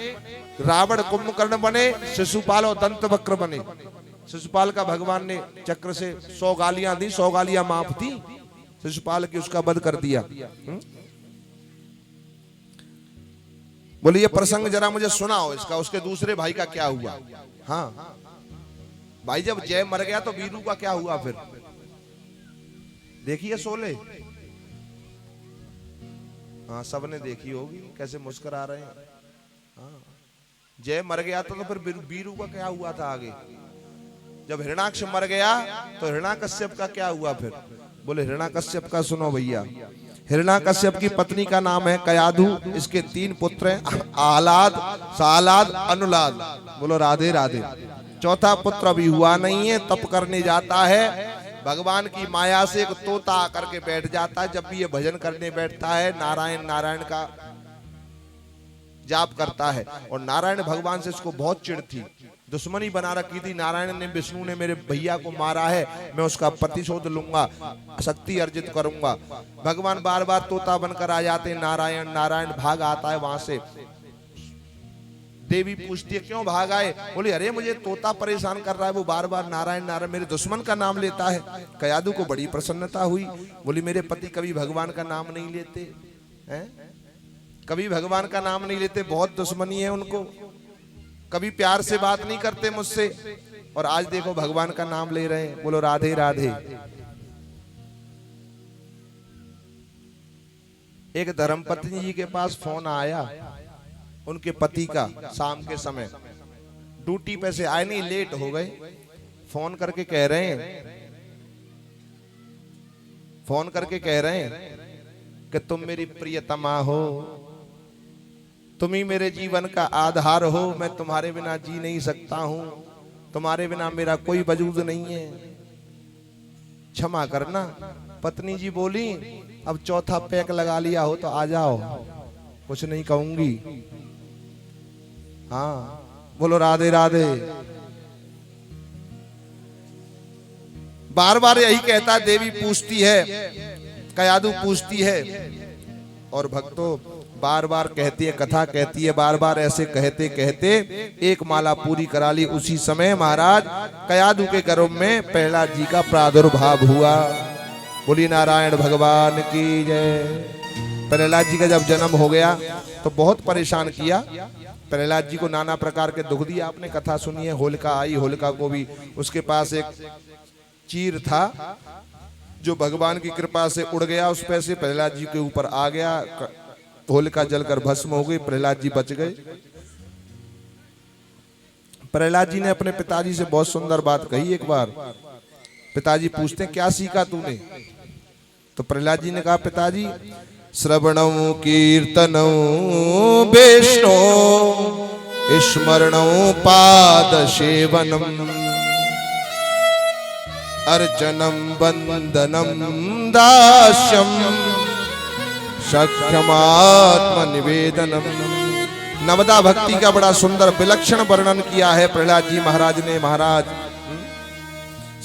रावण कुंभकर्ण बने, शिशुपाल और दंतवक्र बने। शिशुपाल का भगवान ने चक्र से 100 गालियां दी, 100 गालियां माफ थी शिशुपाल की, उसका वध कर दिया। बोले ये प्रसंग जरा मुझे सुनाओ इसका, उसके दूसरे भाई का क्या हुआ? हाँ भाई, जब जय मर गया तो वीरू का क्या हुआ फिर? देखिए शोले, हाँ सबने देखी होगी, कैसे मुस्कुरा रहे हैं। हाँ जय मर गया तो फिर वीरू का क्या हुआ था आगे? जब हिरणाक्ष मर गया तो हिरणाकश्यप का क्या हुआ फिर? बोले हिरणाकश्यप का सुनो भैया। हिरणाकश्यप की पत्नी का नाम है कयाधु, इसके 3 पुत्र हैं, आह्लाद, सालाद, अनुलाद। बोलो राधे राधे। चौथा पुत्र अभी हुआ नहीं है, तप करने जाता है, भगवान की माया से एक तोता आकर के बैठ जाता है। जब भी ये भजन करने बैठता है, नारायण नारायण का जाप करता है, और नारायण भगवान से इसको बहुत चिढ़ थी, दुश्मनी बना रखी थी। नारायण ने, विष्णु ने मेरे भैया को मारा है, मैं उसका प्रतिशोध लूंगा, शक्ति अर्जित करूंगा। भगवान बार बार तोता बनकर आ जाते हैं, नारायण नारायण भाग आता है वहां से। देवी पूछती है क्यों भाग आए? बोले अरे मुझे तोता परेशान कर रहा है, वो बार बार नारायण नारायण मेरे दुश्मन का नाम लेता है। कयाधु को बड़ी प्रसन्नता हुई, बोली मेरे पति कभी भगवान का नाम नहीं लेते हैं, कभी भगवान का नाम नहीं लेते, बहुत दुश्मनी है उनको, कभी प्यार से बात नहीं करते मुझसे, और आज देखो भगवान का नाम ले रहे हैं। बोलो राधे राधे। एक धर्मपत्नी जी के पास फोन आया उनके पति का, शाम के समय ड्यूटी पे से आए नहीं, लेट हो गए। फोन करके कह रहे हैं कि तुम मेरी प्रियतमा हो, तुम ही मेरे जीवन का आधार हो, मैं तुम्हारे बिना जी नहीं सकता हूं, तुम्हारे बिना मेरा कोई वजूद नहीं है, क्षमा करना। पत्नी जी बोली अब चौथा पैक लगा लिया हो तो आ जाओ, कुछ नहीं कहूंगी। हाँ बोलो राधे राधे। बार बार यही कहता, देवी पूछती है, कयाधु पूछती है, और भक्तों बार बार कहती है, कथा कहती है, बार बार ऐसे कहते कहते एक माला पूरी करा ली। उसी समय महाराज कयाधु के गर्भ में प्रहलाद जी का प्रादुर्भाव हुआ। बोली नारायण भगवान की जय। प्रहलाद जी का जब जन्म हो गया तो बहुत परेशान किया, प्रहलाद जी को नाना प्रकार के दुख दिया। आपने कथा सुनी है, होलिका आई, होलिका को भी उसके पास एक चीर था जो भगवान की कृपा से उड़ गया, उस पे से प्रहलाद जी के ऊपर आ गया, होलिका जलकर भस्म हो गई, प्रहलाद जी बच गए। प्रहलाद जी ने अपने पिताजी से बहुत सुंदर बात कही। एक बार पिताजी पूछते हैं क्या सीखा तूने? तो प्रहलाद जी ने कहा पिताजी श्रवणं कीर्तनं वैष्णो स्मरणं पाद सेवनम अर्चनम वंदनम दास्यम सख्यमात्म निवेदनम। नवदा भक्ति का बड़ा सुंदर विलक्षण वर्णन किया है प्रहलाद जी महाराज ने। महाराज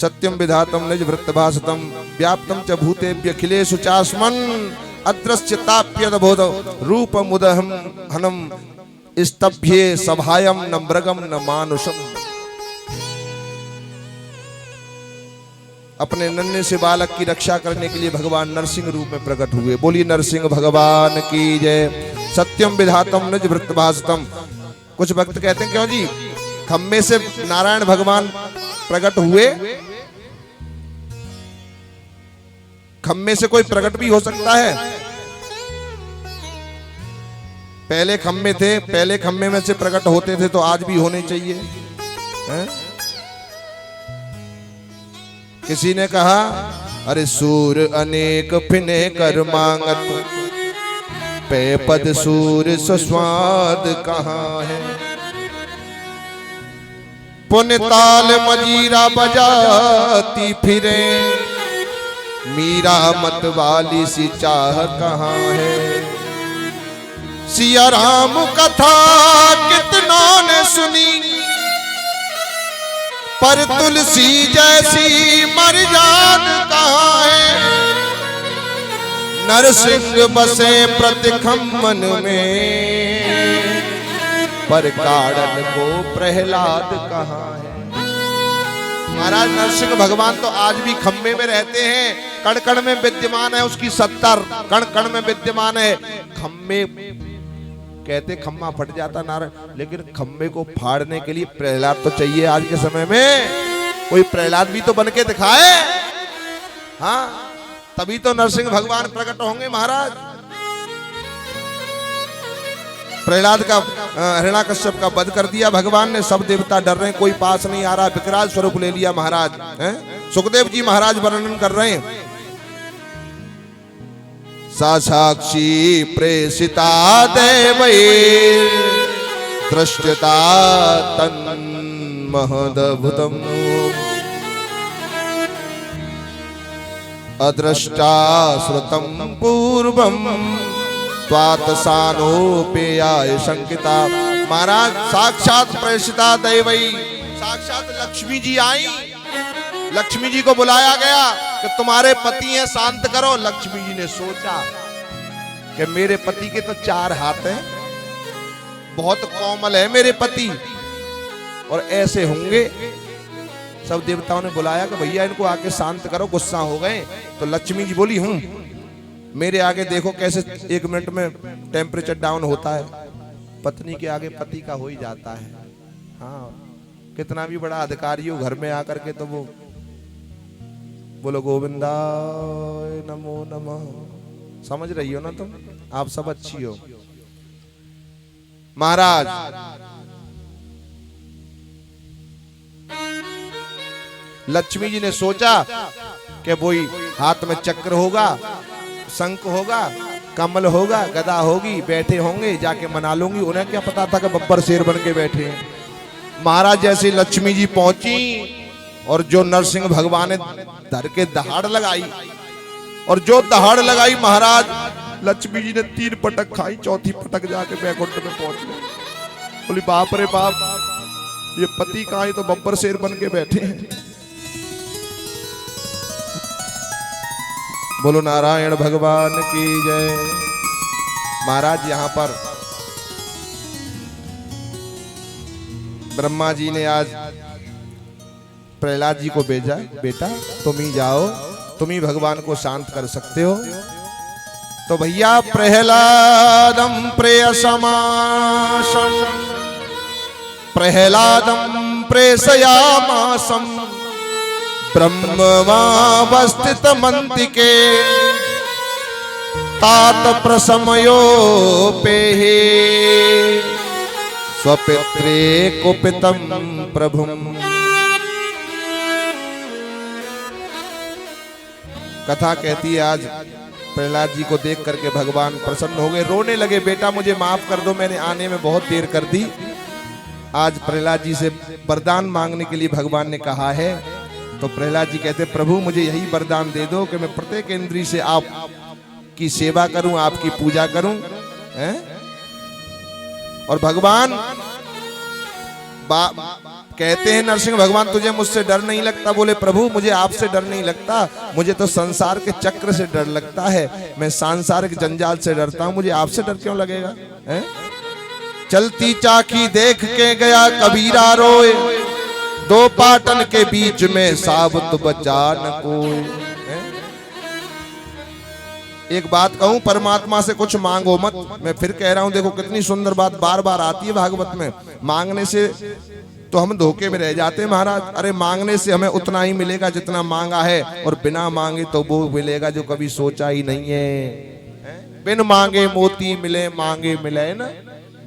सत्यम विधातम निज वृत्तभासतम व्याप्तम च भूतेभ्यखिलेषु चास्मन् अदृश्यताप्यद्भुत रूप मुदहम हनम स्तभ्ये सभायम न मृगम न मानुषम। अपने नन्हे से बालक की रक्षा करने के लिए भगवान नरसिंह रूप में प्रकट हुए। बोलिए नरसिंह भगवान की जय। सत्यम विधातम निज वृत्तभासतम। कुछ भक्त कहते हैं क्यों जी खम्बे से नारायण भगवान प्रकट हुए? खम्बे से कोई प्रकट भी हो सकता है। पहले खम्बे थे, पहले खम्बे में से प्रकट होते थे तो आज भी होने चाहिए है? किसी ने कहा अरे सूर अनेक फिने कर मांगत पे पद सूर सुस्वाद कहाँ है। पुन ताल मजीरा बजाती फिरे, मीरा मत वाली सी चाह कहाँ है। सिया राम कथा कितनों ने सुनी, पर तुलसी जैसी मर्याद कहाँ है। नरसिंह बसे प्रतिखम्मन में, पर काड़न को प्रहलाद कहाँ है। महाराज नरसिंह भगवान तो आज भी खम्भे में रहते हैं, कण कण में विद्यमान है उसकी सत्ता, कण कण में विद्यमान है। खम्भे कहते खम्भा फट जाता नारायण, लेकिन खम्भे को फाड़ने के लिए प्रहलाद तो चाहिए। आज के समय में कोई प्रहलाद भी तो बन के दिखाए, हाँ, तभी तो नरसिंह भगवान प्रकट होंगे महाराज। प्रहलाद का हिरण्याकश्यप का वध कर दिया भगवान ने, सब देवता डर रहे हैं, कोई पास नहीं आ रहा, विकराल स्वरूप ले लिया महाराज। सुखदेव जी महाराज वर्णन कर रहे हैं, सा साक्षी प्रेषिता देवैर् दृष्टता तन्महदभुतम्, अदृष्टा श्रुतं पूर्वं त्वात् सानोपेयाय शंकिता। महाराज साक्षात प्रेषिता दैवई, साक्षात लक्ष्मी जी आई, लक्ष्मी जी को बुलाया गया कि तुम्हारे पति हैं, शांत करो। लक्ष्मी जी ने सोचा कि मेरे पति के तो 4 हाथ हैं, बहुत कोमल है मेरे पति, और ऐसे होंगे। सब देवताओं ने बुलाया कि भैया इनको आके शांत करो, गुस्सा हो गए। तो लक्ष्मी जी बोली, मेरे आगे देखो कैसे 1 मिनट में टेम्परेचर डाउन होता है। पत्नी के आगे पति का हो ही जाता है। हाँ, कितना भी बड़ा अधिकारी हो घर में आकर के तो वो बोलो गोविंदाय नमो नमः, समझ रही हो ना तुम, आप सब अच्छी हो। महाराज लक्ष्मी जी ने सोचा कि वही हाथ में चक्र होगा, शंख होगा, कमल होगा, गदा होगी, बैठे होंगे, जाके मना लूंगी। उन्हें क्या पता था कि बब्बर शेर बन के बैठे हैं। महाराज जैसे लक्ष्मी जी पहुंची और जो नरसिंह भगवान ने धर के दहाड़ लगाई, और जो दहाड़ लगाई महाराज, लक्ष्मी जी ने 3 पटक खाई, चौथी पटक जाके बैकुंठ में पहुंच गए। बोली बाप रे बाप, ये पति कहाँ है, तो बब्बर शेर बन के बैठे हैं। बोलो नारायण भगवान की जय। महाराज यहाँ पर ब्रह्मा जी ने आज प्रहलाद जी को भेजा, बेटा तुम ही जाओ, तुम ही भगवान को शांत कर सकते हो। तो भैया प्रहलादम प्रेयसमासम, प्रहलादम प्रेषयामासम, ब्रह्मवावस्थित मंतिके तात प्रसमयोपेहि, स्वपित्रे कुपितम प्रभुम। कथा कहती है आज प्रहलाद जी को देख करके भगवान प्रसन्न हो गए, रोने लगे, बेटा मुझे माफ कर दो, मैंने आने में बहुत देर कर दी। आज प्रहलाद जी से वरदान मांगने के लिए भगवान ने कहा है। तो प्रहलाद जी कहते, प्रभु मुझे यही वरदान दे दो कि मैं प्रत्येक इंद्रिय से आपकी सेवा करूं, आपकी पूजा करूं, हैं? और भगवान कहते हैं नरसिंह भगवान, तुझे मुझसे डर नहीं लगता? बोले प्रभु मुझे आपसे डर नहीं लगता, मुझे तो संसार के चक्र से डर लगता है, मैं सांसारिक जंजाल से डरता हूं, मुझे आपसे डर क्यों लगेगा? हैं? चलती चाकी देख के गया कबीरा रोए, 2 पाटन के बीच में साबुत बचा न कोई। एक बात कहूं, परमात्मा से कुछ मांगो मत। मैं फिर कह रहा हूं, देखो कितनी सुंदर बात बार बार आती है भागवत में। मांगने से तो हम धोखे में रह जाते हैं महाराज। अरे मांगने से हमें उतना ही मिलेगा जितना मांगा है, और बिना मांगे तो वो मिलेगा जो कभी सोचा ही नहीं है। बिन मांगे मोती मिले, मांगे मिले ना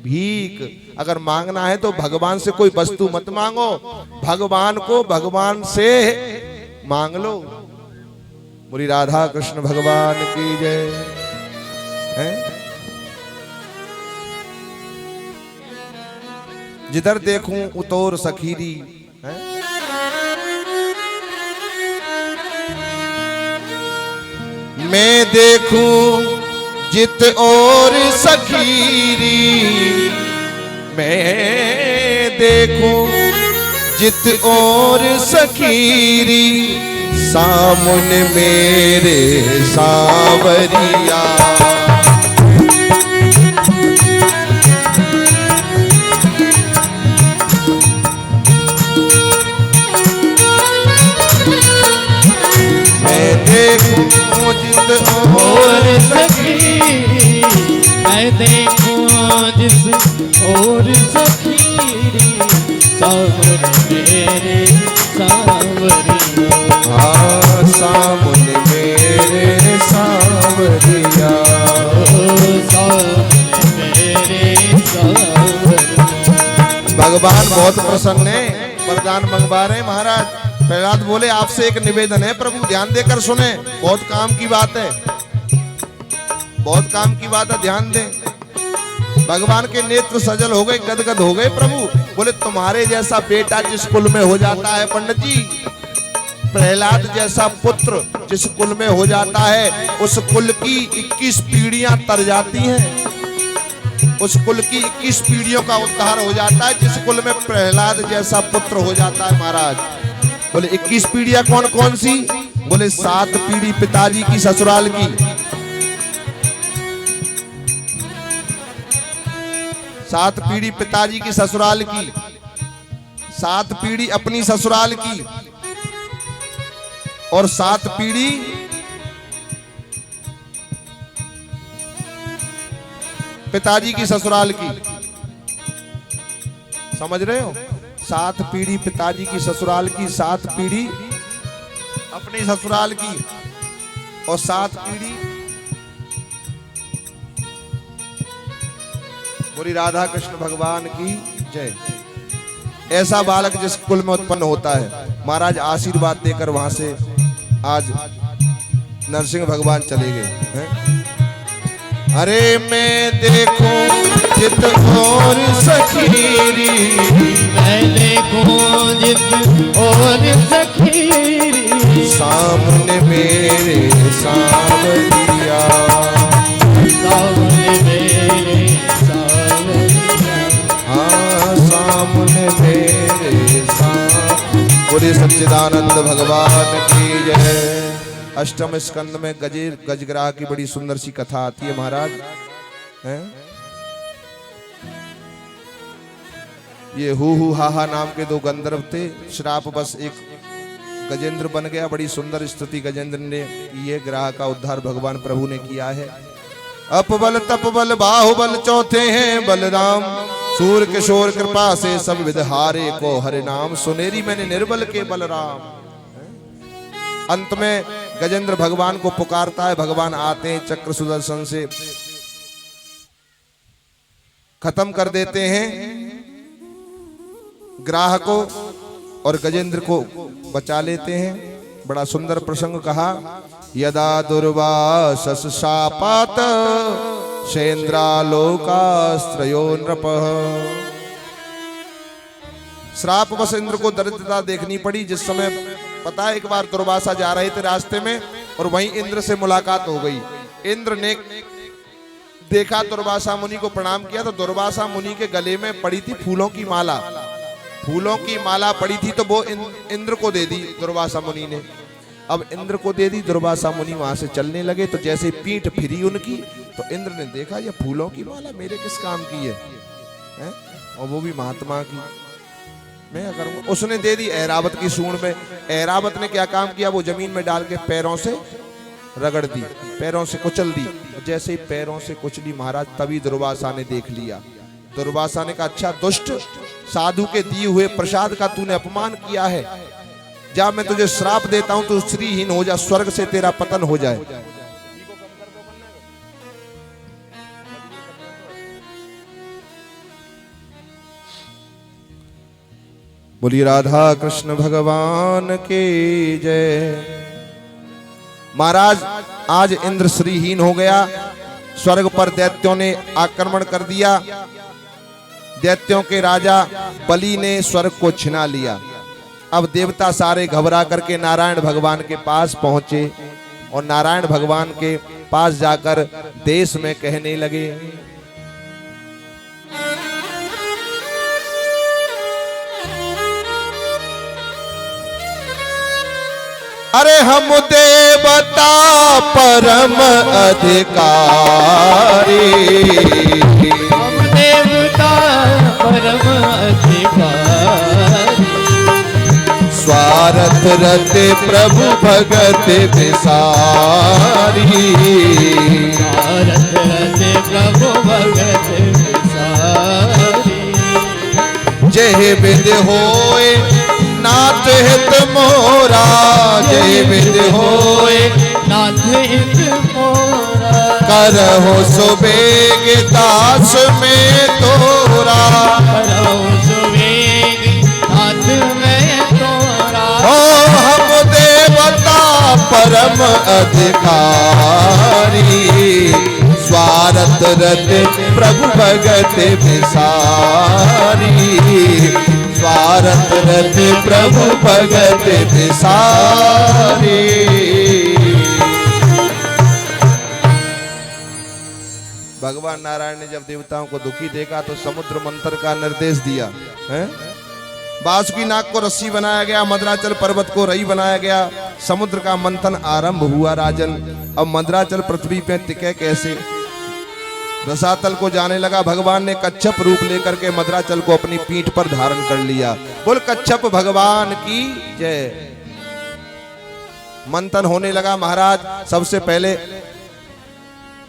भीख। अगर मांगना है तो भगवान से कोई वस्तु मत मांगो, भगवान को भगवान से मांग लो। बोली राधा कृष्ण भगवान की जय। जिधर देखूं उतोर सखीरी, हैं? मैं देखूं जित और सखीरी, मैं देखूं जित और सखीरी, सामने मेरे सावरिया। मैं देखूं जित और सखीरी, मैं देखूं जिस और सखीरी, सामने मेरे सावरिया। हाँ सामने मेरे सावरिया, सामने मेरे सावरिया। भगवान बहुत प्रसन्न है, वरदान मंगवा रहे हैं महाराज। प्रहलाद बोले आपसे एक निवेदन है प्रभु, ध्यान देकर सुने, बहुत काम की बात है, बहुत काम की बात है, ध्यान दें। भगवान के नेत्र सजल हो गए, गदगद हो गए प्रभु। बोले तुम्हारे जैसा बेटा जिस कुल में हो जाता है पंडित जी, प्रहलाद जैसा पुत्र जिस कुल में हो जाता है, उस कुल की 21 पीढ़ियां तर जाती हैं। उस कुल की 21 पीढ़ियों का उद्धार हो जाता है जिस कुल में प्रहलाद जैसा पुत्र हो जाता है महाराज। बोले 21 पीढ़ियां कौन कौन सी? बोले 7 पीढ़ी पिताजी की ससुराल की, 7 पीढ़ी पिताजी की ससुराल की, 7 पीढ़ी अपनी ससुराल की, और 7 पीढ़ी पिताजी की ससुराल की। समझ रहे हो? 7 पीढ़ी पिताजी की ससुराल की, 7 पीढ़ी अपनी ससुराल की, और 7 पीढ़ी। बोली राधा कृष्ण भगवान की जय। ऐसा बालक जिस कुल में उत्पन्न होता है, महाराज आशीर्वाद देकर वहां से आज नरसिंह भगवान चले गए हैं। अरे मैं देखूं जित और सखीरी, मैं देखूं जित और सखीरी, सामने मेरे सावरिया। सामने मेरे सावरिया। हाँ सामने मेरे सावरिया। बोले सच्चिदानंद भगवान की जय। अष्टम स्कंद में गजग्राह की बड़ी सुंदर सी कथा आती है महाराज, हैं? ये हु हा नाम के 2 गंधर्व थे, श्राप बस एक गजेंद्र बन गया। बड़ी सुंदर स्तुति गजेंद्र ने की है, ग्राह का उद्धार भगवान प्रभु ने किया है। अपबल तपबल बाहुबल चौथे हैं बलराम, सूर किशोर कृपा से सब विध हारे को हरि नाम, सुनेरी मैंने निर्बल के बलराम। अंत में गजेंद्र भगवान को पुकारता है, भगवान आते हैं, चक्र सुदर्शन से खत्म कर देते हैं ग्राह को और गजेंद्र को बचा लेते हैं। बड़ा सुंदर प्रसंग कहा, यदा दुर्वासस शापात सेन्द्रालोकास्त्रयो नृपः। श्राप बस इंद्र को दरिद्रता देखनी पड़ी। जिस समय पता है एक बार दुर्वासा जा रहे थे रास्ते में और वहीं इंद्र से मुलाकात हो गई। इंद्र ने देखा, दुर्वासा मुनि को प्रणाम किया तो दुर्वासा मुनि के गले में पड़ी थी फूलों की माला। फूलों की माला पड़ी थी तो वो इंद्र को दे दी दुर्वासा मुनि ने। अब इंद्र को दे दी, दुर्वासा मुनि वहां से चलने लगे तो जैसे पीठ फिरी उनकी तो इंद्र ने देखा ये फूलों की माला मेरे किस काम की है? और वो भी महात्मा की, मैं करूंगा। उसने दे दी ऐरावत की सूंड में। ऐरावत ने क्या काम किया, वो जमीन में डाल के पैरों से रगड़ दी, पैरों से कुचल दी। जैसे ही पैरों से कुचली महाराज, तभी दुर्वासा ने देख लिया। दुर्वासा ने कहा, अच्छा दुष्ट, साधु के दिए हुए प्रसाद का तूने अपमान किया है, जा मैं तुझे श्राप देता हूं, तू श्रीहीन हो जा, स्वर्ग से तेरा पतन हो जाए। बोलिए राधा कृष्ण भगवान के जय। महाराज आज इंद्र श्रीहीन हो गया, स्वर्ग पर दैत्यों ने आक्रमण कर दिया। दैत्यों के राजा बलि ने स्वर्ग को छिना लिया। अब देवता सारे घबरा करके नारायण भगवान के पास पहुंचे और नारायण भगवान के पास जाकर देश में कहने लगे, अरे हम देवता परम अधिकारी, हम देवता परम अधिकारी, स्वार्थ रते प्रभु भगत विसारी, भारत रते प्रभु भगत विसारी, जय विद होए नाथ हित मोरा, जय विद होए नाथ हित मोरा, करहो सुबेग दास में तोरा, करो सुवेग नाथ में तोरा, ओ हम देवता परम अधिकारी, स्वार्थ रत प्रभु भगत विसारी, स्वार्थ रत प्रभु भगत विसारी। भगवान नारायण ने जब देवताओं को दुखी देखा तो समुद्र मंथन का निर्देश दिया है। बासुकी नाग को रस्सी बनाया गया, मद्राचल पर्वत को रई बनाया गया, समुद्र का मंथन आरंभ हुआ राजन। अब मद्राचल पृथ्वी पे टिके कैसे? रसातल को जाने लगा। भगवान ने कच्छप रूप लेकर के मद्राचल को अपनी पीठ पर धारण कर लिया। बोल कच्छप भगवान की जय। मंथन होने लगा महाराज। सबसे पहले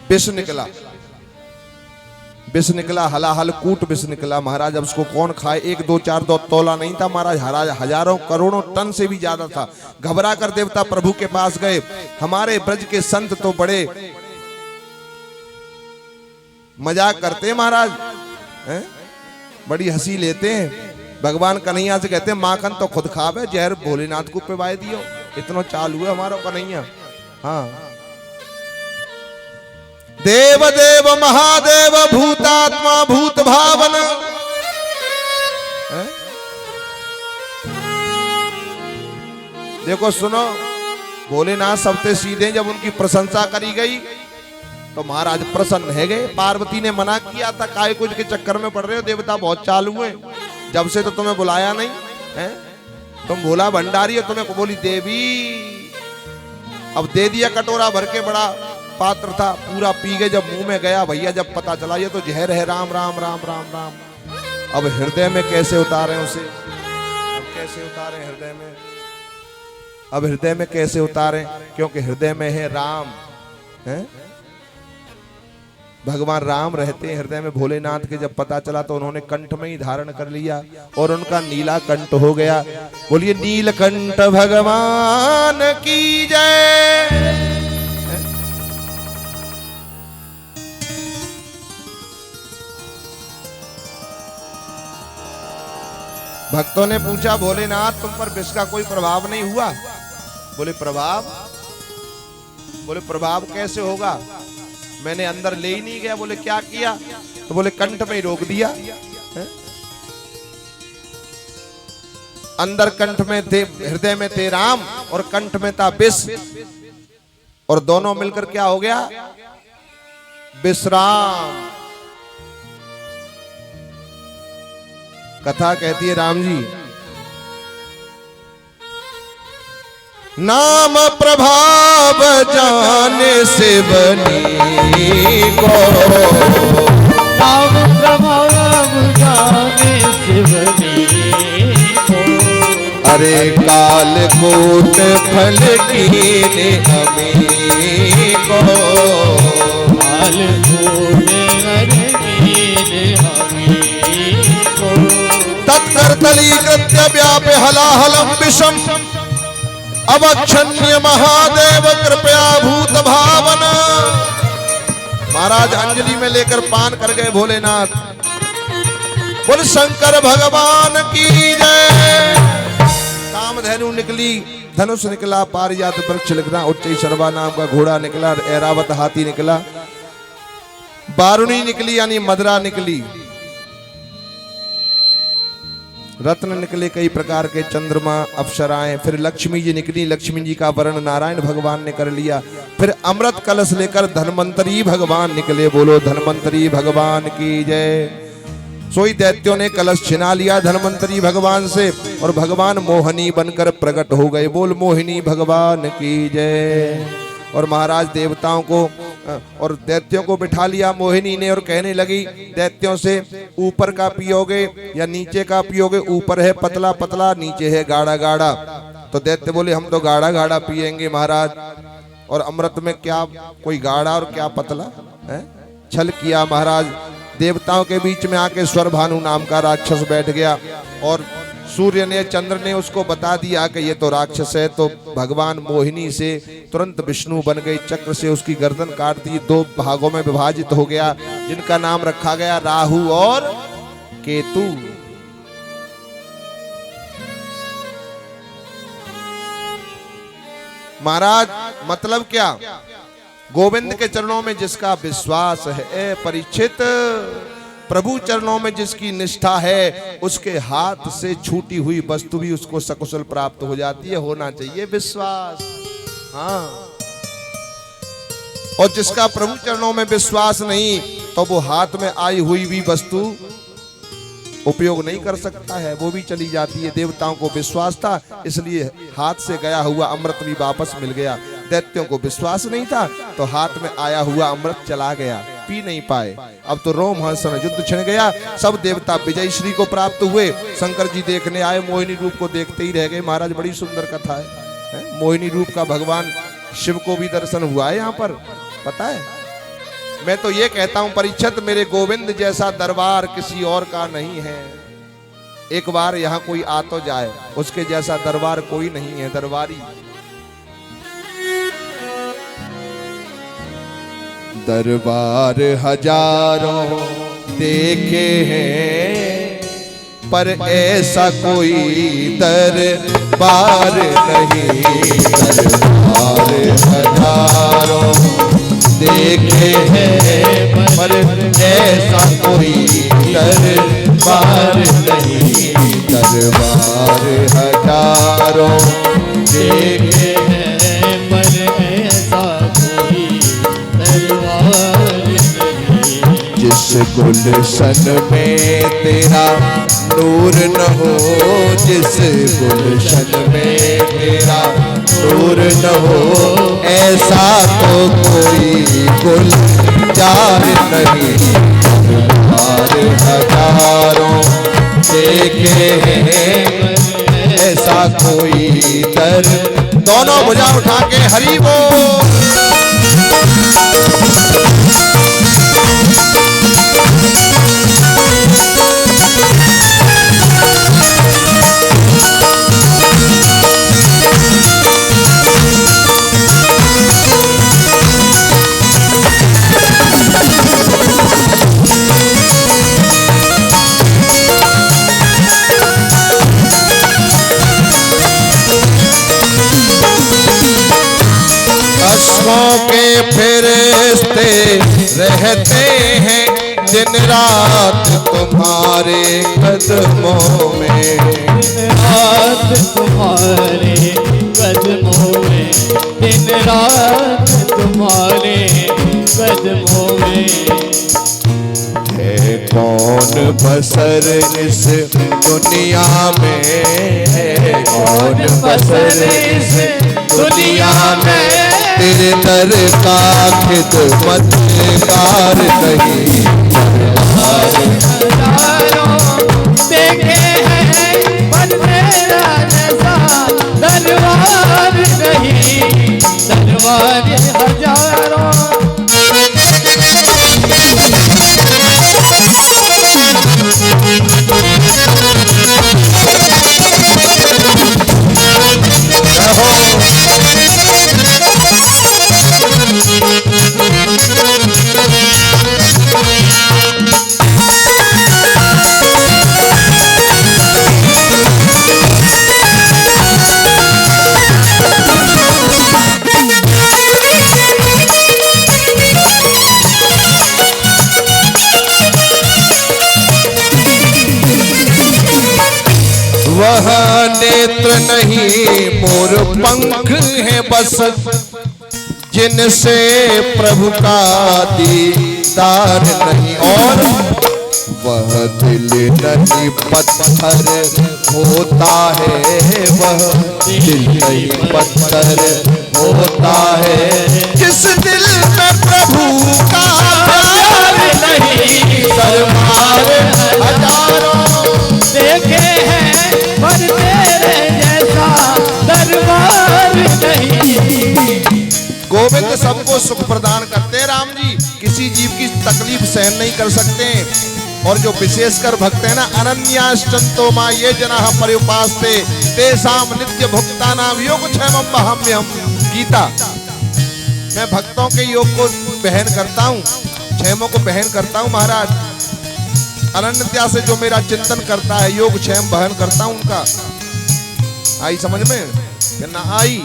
विष निकला, विष निकला, हलाहल कूट विष निकला महाराज। अब उसको कौन खाए? 1 2 4 2 तोला नहीं था महाराज, हजारों करोड़ों टन से भी ज्यादा था। घबरा कर देवता प्रभु के पास गए। हमारे ब्रज के संत तो बड़े मजाक करते हैं महाराज, हैं? बड़ी हंसी लेते हैं। भगवान कन्हैया से कहते हैं माखन तो खुद खावे, जहर भोलेनाथ को पिवाए दियो। इतना चालू है हमारा कन्हैया। हाँ, देव देव महादेव भूतात्मा भूत भावन। देखो सुनो, भोलेनाथ सबसे सीधे। जब उनकी प्रशंसा करी गई तो महाराज प्रसन्न है गए। पार्वती ने मना किया था, काय कुछ के चक्कर में पड़ रहे हो, देवता बहुत चालू है, जब से तो तुम्हें बुलाया नहीं है, तुम भोला भंडारी हो। तुम्हें बोली देवी, अब दे दिया कटोरा भर के, बड़ा पात्र था, पूरा पी गए। जब मुंह में गया भैया, जब पता चला ये तो जहर है, राम राम राम राम राम। अब हृदय में कैसे उतारे उसे? अब कैसे उतारे हृदय में? अब हृदय में कैसे उतारे? क्योंकि हृदय में है राम, है भगवान राम रहते हैं हृदय में। भोलेनाथ के जब पता चला तो उन्होंने कंठ में ही धारण कर लिया और उनका नीला कंठ हो गया। बोलिए नीलकंठ भगवान की जय। भक्तों ने पूछा भोलेनाथ तुम पर विष का कोई प्रभाव नहीं हुआ? बोले प्रभाव? बोले प्रभाव कैसे होगा? मैंने अंदर ले ही नहीं गया। बोले क्या किया? तो बोले कंठ में ही रोक दिया। अंदर कंठ में थे, हृदय में थे राम और कंठ में था विष, और दोनों मिलकर क्या हो गया? विश्राम। कथा कहती है राम जी, नाम प्रभाव जाने से बनी को, नाम प्रभाव जाने से बनी को, अरे काल कोट फल कीने हमें को, काल कोट फल कीने हमें को, तत्कर्तली कृत्य व्यापे हलाहलम विषम, अवक्षण्य महादेव कृपया भूत भावना। महाराज अंजलि में लेकर पान कर गए भोलेनाथ। बोल शंकर भगवान की जय। कामधेनु निकली, धनुष निकला, पारिजात वृक्ष निकला, उच्च शर्वा नाम का घोड़ा निकला, ऐरावत हाथी निकला, बारुणी निकली यानी मदरा निकली। रत्न निकले कई प्रकार के, चंद्रमा, अप्सराएं, फिर लक्ष्मी जी निकली, लक्ष्मी जी का वर्ण नारायण भगवान ने कर लिया। फिर अमृत कलश लेकर धन्वंतरी भगवान निकले, बोलो धन्वंतरी भगवान की जय। सोई दैत्यों ने कलश छिना लिया धन्वंतरी भगवान से और भगवान मोहिनी बनकर प्रकट हो गए, बोल मोहिनी भगवान की जय। और महाराज देवताओं को और दैत्यों को बिठा लिया मोहिनी ने और कहने लगी दैत्यों से, ऊपर का पियोगे या नीचे का पियोगे? ऊपर है पतला पतला, नीचे है गाढ़ा गाढ़ा। तो दैत्य बोले हम तो गाढ़ा गाढ़ा पिएंगे महाराज, और अमृत में क्या कोई गाढ़ा और क्या पतला है? छल किया महाराज। देवताओं के बीच में आके स्वरभानु नाम का राक्षस बैठ गया और सूर्य ने चंद्र ने उसको बता दिया कि ये तो राक्षस है। तो भगवान मोहिनी से तुरंत विष्णु बन गई, चक्र से उसकी गर्दन काट दी, 2 भागों में विभाजित हो गया, जिनका नाम रखा गया राहु और केतु। महाराज मतलब क्या? गोविंद के चरणों में जिसका विश्वास है परीक्षित, प्रभु चरणों में जिसकी निष्ठा है, उसके हाथ से छूटी हुई वस्तु भी उसको सकुशल प्राप्त हो जाती है। होना चाहिए विश्वास। हाँ, और जिसका प्रभु चरणों में विश्वास नहीं, तो वो हाथ में आई हुई भी वस्तु उपयोग नहीं कर सकता है, वो भी चली जाती है। देवताओं को विश्वास था, इसलिए हाथ से गया हुआ अमृत भी वापस मिल गया। दैत्यों को विश्वास नहीं था, तो हाथ में आया हुआ अमृत चला गया, पी नहीं पाए। अब तो रोमहर्षण युद्ध छिड़ गया, सब देवता विजय श्री को प्राप्त हुए। शंकर जी देखने आए, मोहिनी रूप को देखते ही रह गए। महाराज बड़ी सुंदर कथा है। मोहिनी रूप का भगवान शिव को भी दर्शन हुआ है यहाँ पर, पता है। मैं तो ये कहता हूं परीक्षित, मेरे गोविंद जैसा दरबार किसी और का नहीं है। एक बार यहाँ कोई आ तो जाए, उसके जैसा दरबार कोई नहीं है। दरबारी दरबार हजारों देखे हैं, पर ऐसा कोई दरबार नहीं। दरबार हजारों देखे हैं, पर ऐसा कोई दरबार नहीं। दरबार हजारों देखे हैं, पर ऐसा कोई दरबार नहीं। जिस गुलशन में तेरा नूर न हो, जिस गुलशन में तेरा नूर न हो, ऐसा तो कोई गुलजार नहीं। दरबार हजारों देखे हैं, ऐसा कोई दर। दोनों भुजा उठा के हरि बोल। के फिरिश्ते रहते हैं दिन रात तुम्हारे कदमों में। दिन रात तुम्हारे कदमों में, दिन रात तुम्हारे कदमों में। है कौन बसर इस दुनिया में, है कौन बसर इस दुनिया में, तेरे दर का खिदमतगार नहीं। देखे हैं पर तेरा जैसा दरबार नहीं। दरबार हजारों वह नेत्र नहीं मोर पंख है बस, जिनसे प्रभु का दीदार नहीं। और वह दिल नहीं पत्थर होता है, वह दिल नहीं पत्थर होता है, जिस दिल में प्रभु का प्यार नहीं। दरबार हजारों देखे हैं पर तेरे जैसा दरबार नहीं। गोविंद सबको सुख प्रदान करते राम जी, किसी जीव की तकलीफ सहन नहीं कर सकते। और जो विशेषकर भक्त है ना, अनन्याश्चंतो मां ये जना पर्युपास्ते तेसाम नित्य भुक्ता नाम योग क्षेमम वहाम्यहम। गीता। मैं भक्तों के योग को बहन करता हूँ, क्षेमों को बहन करता हूँ महाराज। अनन्यता से जो मेरा चिंतन करता है, योग क्षेम बहन करता हूँ उनका। आई समझ में कि ना आई?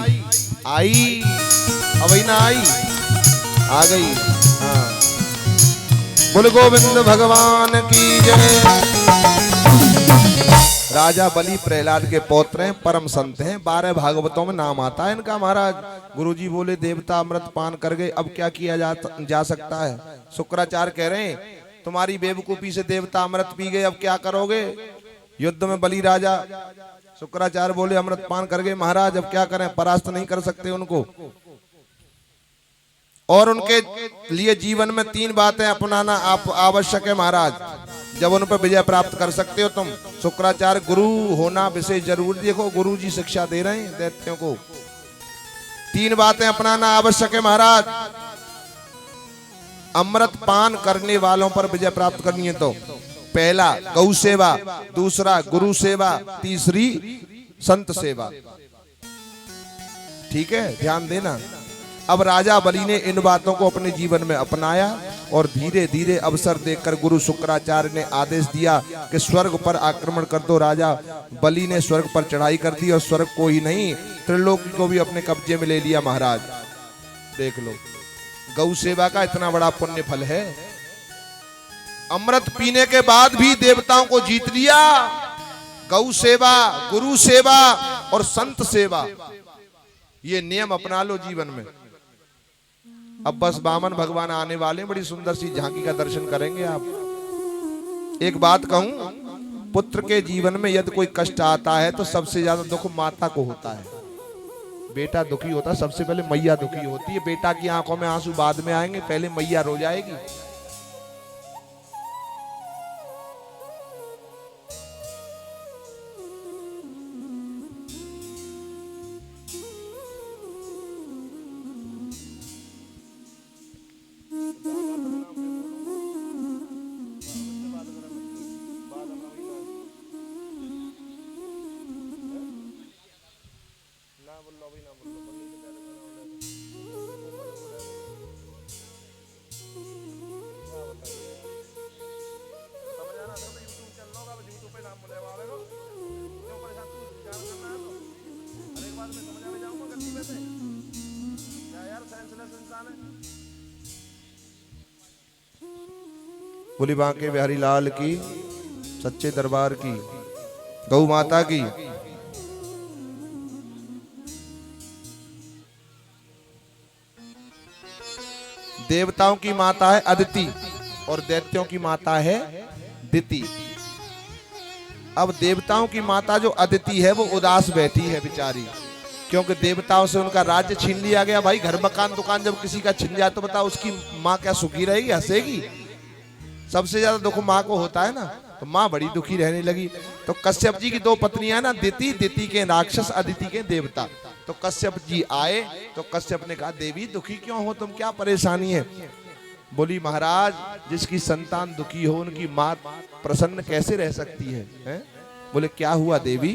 आई अवई ना आई, आ गई। हाँ, बोल गोविंद भगवान की जय। राजा बलि प्रहलाद के पौत्र हैं, परम संत हैं, 12 भागवतों में नाम आता है इनका महाराज। गुरुजी बोले देवता अमृत पान कर गए, अब क्या किया जा सकता है। शुक्राचार्य कह रहे हैं तुम्हारी बेवकूफी से देवता अमृत पी गए, अब क्या करोगे। युद्ध में बलि राजा, शुक्राचार्य बोले अमृत पान कर गए महाराज, अब क्या करें, परास्त नहीं कर सकते उनको। और उनके लिए जीवन में 3 बातें अपनाना आप आवश्यक है महाराज, जब उन पर विजय प्राप्त कर सकते हो तुम। शुक्राचार्य गुरु होना विशेष जरूरी। देखो गुरु जी शिक्षा दे रहे हैं दैत्यों को। 3 बातें अपनाना आवश्यक है महाराज, अमृत पान करने वालों पर विजय प्राप्त करनी है तो। पहला गौ सेवा, दूसरा गुरु सेवा, तीसरी संत सेवा। ठीक है, ध्यान देना। अब राजा बलि ने इन बातों को अपने जीवन में अपनाया और धीरे धीरे अवसर देखकर गुरु शुक्राचार्य ने आदेश दिया कि स्वर्ग पर आक्रमण कर दो। राजा बलि ने स्वर्ग पर चढ़ाई कर दी और स्वर्ग को ही नहीं त्रिलोकी को भी अपने कब्जे में ले लिया महाराज। देख लो, गौ सेवा का इतना बड़ा पुण्य फल है। अमृत पीने के बाद भी देवताओं को जीत लिया। गौ सेवा, गुरु सेवा और संत सेवा, ये नियम अपना लो जीवन में। अब बस वामन भगवान आने वाले, बड़ी सुंदर सी झांकी का दर्शन करेंगे आप। एक बात कहूं, पुत्र के जीवन में यदि कोई कष्ट आता है तो सबसे ज्यादा दुख माता को होता है। बेटा दुखी होता है, सबसे पहले मैया दुखी होती है। बेटा की आंखों में आंसू बाद में आएंगे, पहले मैया रो जाएगी। बोली बांके बिहारी लाल की, सच्चे दरबार की, गौ माता की। देवताओं की माता है अदिति और दैत्यों की माता है दिति। अब देवताओं की माता जो अदिति है वो उदास बैठी है बेचारी, क्योंकि देवताओं से उनका राज्य छीन लिया गया। भाई घर मकान दुकान जब किसी का छिन जाए तो बताओ उसकी माँ क्या सुखी रहेगी, हंसेगी। सबसे ज्यादा दुख माँ को होता है ना, तो माँ बड़ी दुखी रहने लगी। तो कश्यप जी की 2 पत्नियां ना, दिति के राक्षस, अदिति के देवता। तो कश्यप जी आए तो कश्यप ने कहा देवी दुखी क्यों हो तुम, क्या परेशानी है। बोली महाराज जिसकी संतान दुखी हो उनकी माँ प्रसन्न कैसे रह सकती है? बोले क्या हुआ देवी,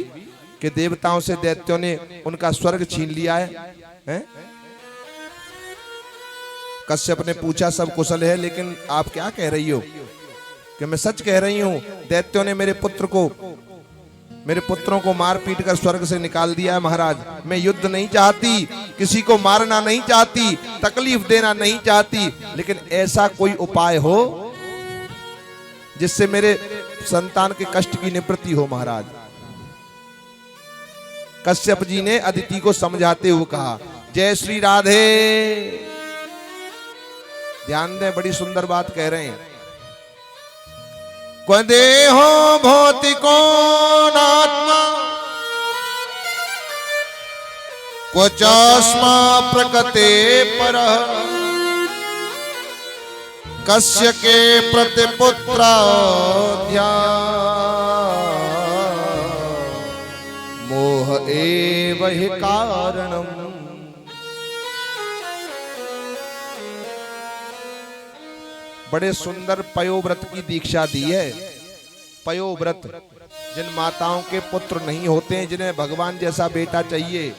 कि देवताओं से दैत्यों ने उनका स्वर्ग छीन लिया है? कश्यप ने पूछा सब कुशल है, लेकिन आप क्या कह रही हो? कि मैं सच कह रही हूं, दैत्यों ने मेरे पुत्रों को मार पीट कर स्वर्ग से निकाल दिया है महाराज। मैं युद्ध नहीं चाहती, किसी को मारना नहीं चाहती, तकलीफ देना नहीं चाहती, लेकिन ऐसा कोई उपाय हो जिससे मेरे संतान के कष्ट की निवृत्ति हो महाराज। कश्यप जी ने अदिति को समझाते हुए कहा, जय श्री राधे। ध्यान दें, बड़ी सुंदर बात कह रहे हैं। क्व देहो भौतिको नात्मा क्व चास्मा प्रकृते परः कस्य के प्रतिपुत्रा मोह एव हि कारणम्। बड़े सुंदर पयोव्रत की दीक्षा दी है। पयोव्रत, जिन माताओं के पुत्र नहीं होते हैं, जिन्हें भगवान जैसा बेटा चाहिए,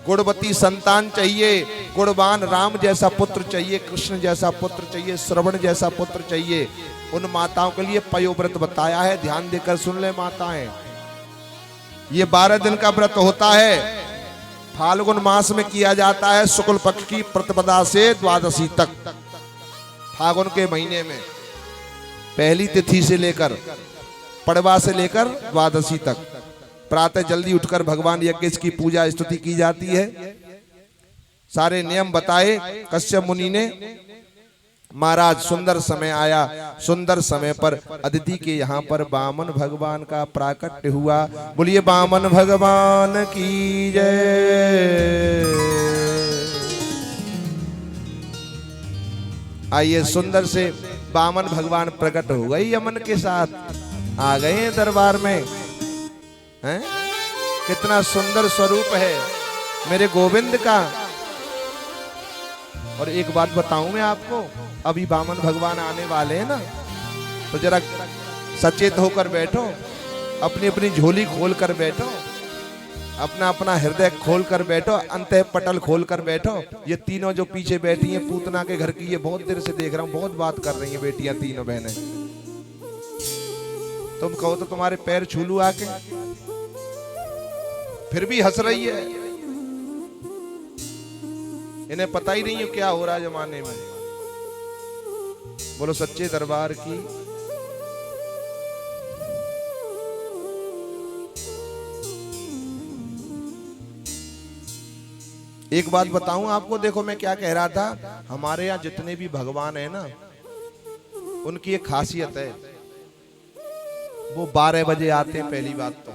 गुणवती संतान चाहिए, गुणवान राम जैसा पुत्र चाहिए, कृष्ण जैसा पुत्र चाहिए, श्रवण जैसा पुत्र चाहिए, उन माताओं के लिए पयोव्रत बताया है। ध्यान देकर सुन ले माताएं, ये 12 दिन का व्रत होता है। फाल्गुन मास में किया जाता है, शुक्ल पक्ष की प्रतिपदा से द्वादशी तक। फागुन के महीने में पहली तिथि से लेकर पड़वा से लेकर द्वादशी तक प्रातः जल्दी उठकर भगवान यज्ञ की पूजा स्तुति की जाती है। सारे नियम बताए कश्यप मुनि ने। महाराज सुंदर समय आया, सुंदर समय पर अदिति के यहाँ पर वामन भगवान का प्राकट्य हुआ। बोलिए वामन भगवान की जय। आइए, सुंदर से वामन भगवान प्रकट हो गए, यमन के साथ आ गए हैं दरबार में। हैं? कितना सुंदर स्वरूप है मेरे गोविंद का। और एक बात बताऊं मैं आपको, अभी वामन भगवान आने वाले हैं ना, तो जरा सचेत होकर बैठो, अपनी अपनी झोली खोल कर बैठो, अपना अपना हृदय खोल कर बैठो, अंतः पटल खोल कर बैठो। ये तीनों जो पीछे बैठी हैं पूतना के घर की, ये बहुत देर से देख रहा हूं, बहुत बात कर रही हैं बेटियां, तीनों बहनें। तुम कहो तो तुम्हारे पैर छू लूं आके, फिर भी हंस रही है। इन्हें पता ही नहीं है क्या हो रहा है जमाने में। बोलो सच्चे दरबार की। एक बात बताऊं आपको, देखो मैं क्या कह रहा था, हमारे यहाँ जितने भी भगवान है ना, उनकी एक खासियत है, वो 12 बजे आते हैं। पहली बात तो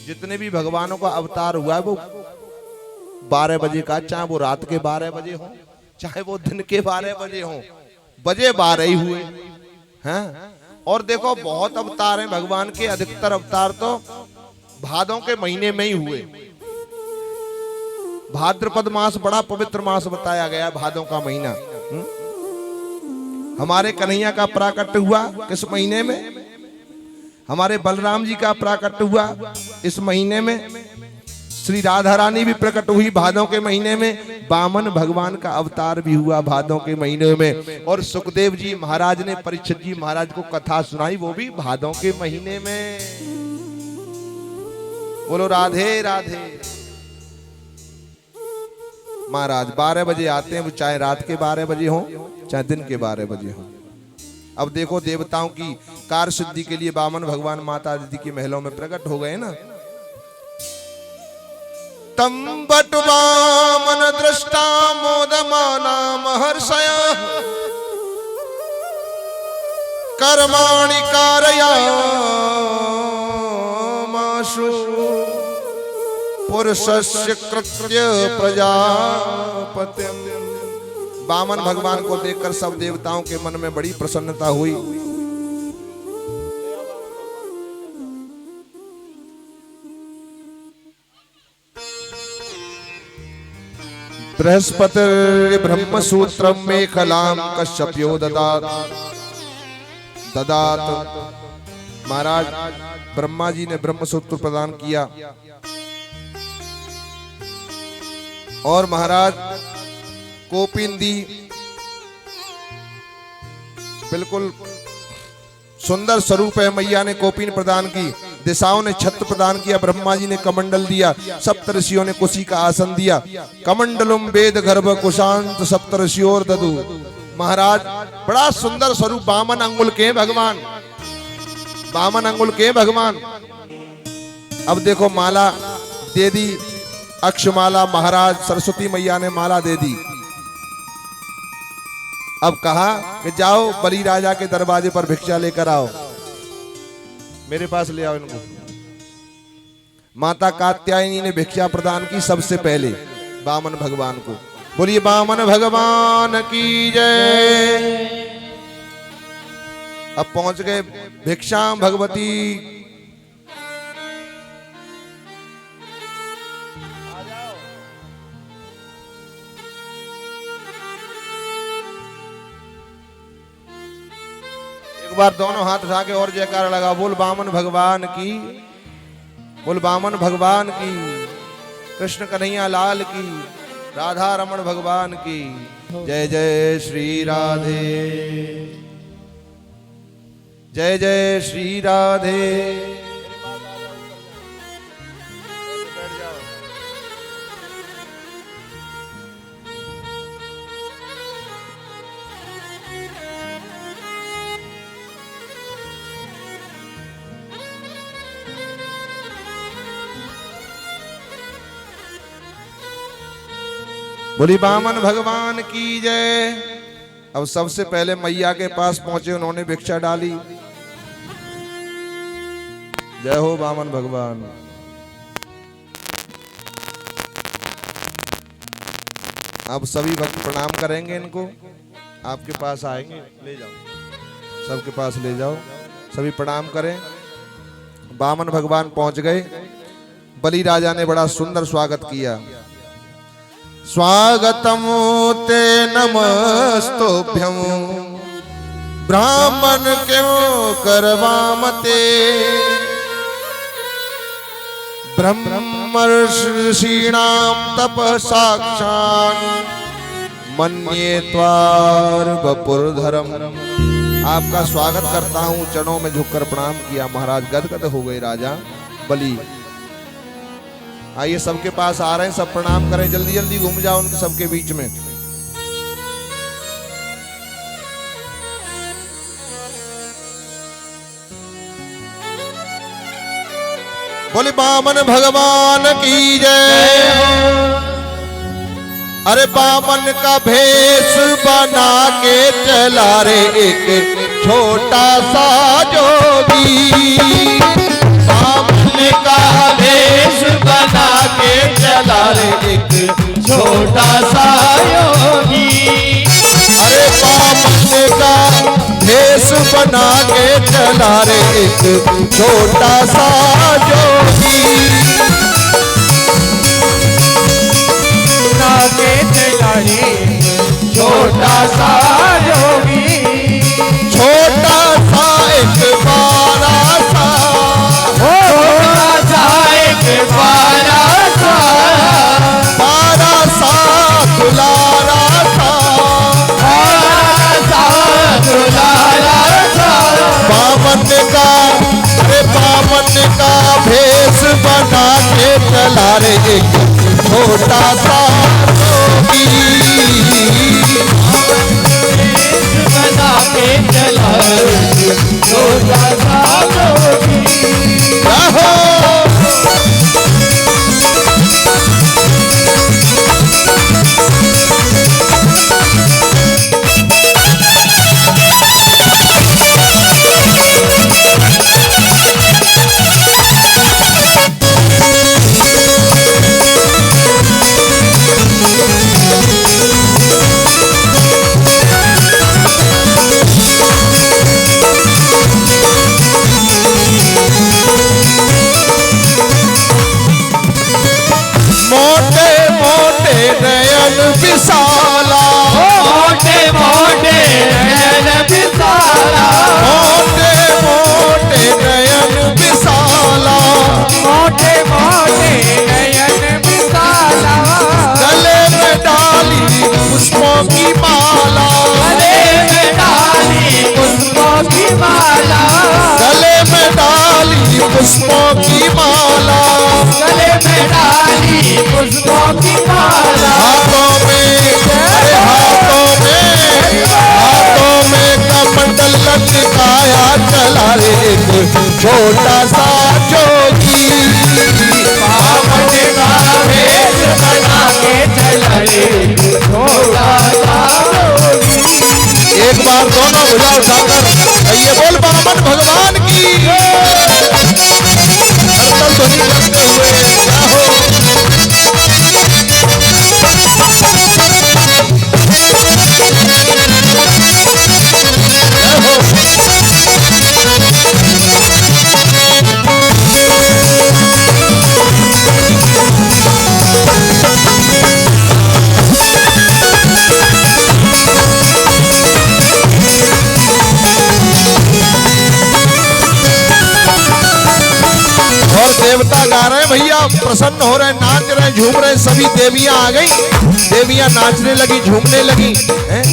जितने भी भगवानों का अवतार हुआ है वो 12 बजे का, चाहे वो रात के 12 बजे हो, चाहे वो दिन के 12 बजे हो, बजे 12 ही हुए हैं। और देखो बहुत अवतार हैं भगवान के, अधिकतर अवतार तो भादों के महीने में ही हुए। भाद्रपद मास बड़ा पवित्र मास बताया गया, भादों का महीना। हमारे कन्हैया का प्राकट्य हुआ किस महीने में? हमारे बलराम जी का प्राकट्य हुआ इस महीने में। श्री राधा रानी भी प्रकट हुई भादों के महीने में। वामन भगवान का अवतार भी हुआ भादों के महीने में। और सुखदेव जी महाराज ने परीक्षित जी महाराज को कथा सुनाई, वो भी भादों के महीने में। बोलो राधे राधे। महाराज 12 बजे आते हैं, वो चाहे रात के 12 बजे हो, चाहे दिन के 12 बजे हो। अब देखो देवताओं की कार्य सिद्धि के लिए वामन भगवान माता अदिति के महलों में प्रकट हो गए ना। तम बट वामन दृष्टा मोदमाना महर्षय कर्माणि कारयामाशु पुरुषस्य कृत्य प्रजापतिम्। वामन भगवान को देखकर सब देवताओं के मन में बड़ी प्रसन्नता हुई। बृहस्पति ब्रह्म सूत्रम मेखलाम कश्यप्यो ददात। महाराज ब्रह्मा जी ने ब्रह्म सूत्र प्रदान किया और महाराज कोपिन दी। बिल्कुल सुंदर स्वरूप है, मैया ने कोपिन प्रदान की। दिशाओं ने छत्र प्रदान किया, ब्रह्मा जी ने कमंडल दिया, सप्तऋषियों ने कुशी का आसन दिया। कमंडलुम वेद गर्भ कुशांत सप्तऋषियोर ददु। महाराज बड़ा सुंदर स्वरूप, 52 अंगुल के भगवान, 52 अंगुल के भगवान। अब देखो माला दे दी अक्षमाला, महाराज सरस्वती मैया ने माला दे दी। अब कहा कि जाओ बलि राजा के दरवाजे पर भिक्षा लेकर आओ, मेरे पास ले आओ इनको। माता कात्यायनी ने भिक्षा प्रदान की सबसे पहले वामन भगवान को। बोलिए वामन भगवान की जय। अब पहुंच गए भिक्षा भगवती। एक बार दोनों हाथ उठा के और जयकार लगा, बोल वामन भगवान की, बोल वामन भगवान की, कृष्ण कन्हैया लाल की, राधा रमण भगवान की जय। जय श्री राधे, जय जय श्री राधे। बोली वामन भगवान की जय। अब सबसे पहले मैया के पास पहुंचे, उन्होंने भिक्षा डाली। जय हो वामन भगवान। अब सभी भक्त प्रणाम करेंगे इनको, आपके पास आएंगे, ले जाओ, सबके पास ले जाओ, सभी प्रणाम करें। वामन भगवान पहुंच गए। बलि राजा ने बड़ा सुंदर स्वागत किया। स्वागतम ते नमस्तुभ्यं ब्राह्मण क्यों करवामते, ब्रह्मर्षीणां तप साक्षात् मन्ये त्वार वपुर्धरम्। आपका स्वागत करता हूँ। चरणों में झुककर प्रणाम किया। महाराज गदगद हो गए राजा बलि। आइए सबके पास आ रहे हैं, सब प्रणाम करें, जल्दी जल्दी घूम जाओ उनके सबके बीच में। बोले वामन भगवान की जय। अरे वामन का भेष बना के चला रे एक छोटा सा जोगी। वामन का भेष बना के चला रे एक छोटा सा योगी। अरे वामन का भेष बना के चला रे एक छोटा सा योगी। बना के चला रे छोटा सा योगी। छोटा सा एक बारा सा, छोटा सा एक बारा सा, बारा सा दुलारा सा, बारा सा दुलारा सा। वामन का, अरे वामन का भेष बना के चला रे एक छोटा सा योगी। बना के चला रे छोटा सा योगी। विशाला, मोटे मोटे नयन विशाला, मोटे मोटे नयन विशाला, मोटे मोटे नयन विशाला। गले में डाली पुष्पों की माला, गले में डाली पुष्पों की माला, गले में डाली पुष्पों की माला, गले में डाली पुष्पों की माला। हाथों में कमंडल लटकाया चला रे एक छोटा सा जोगी। वामन देवता गा रहे हैं भैया, प्रसन्न हो रहे, नाच रहे, झूम रहे, सभी देवियां आ गई, देवियां नाचने लगी, झूमने लगी हैं?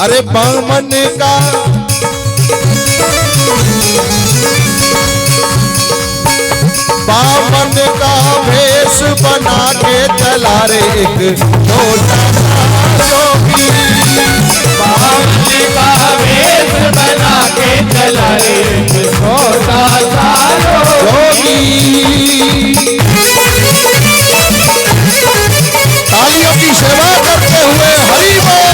अरे बामन का बामन का भेष बना के चला रे एक छोटा सा जोगी, बामन का वेश बना के चला रे एक छोटा सा जोगी। तालियों की सेवा करते हुए हरि बोल।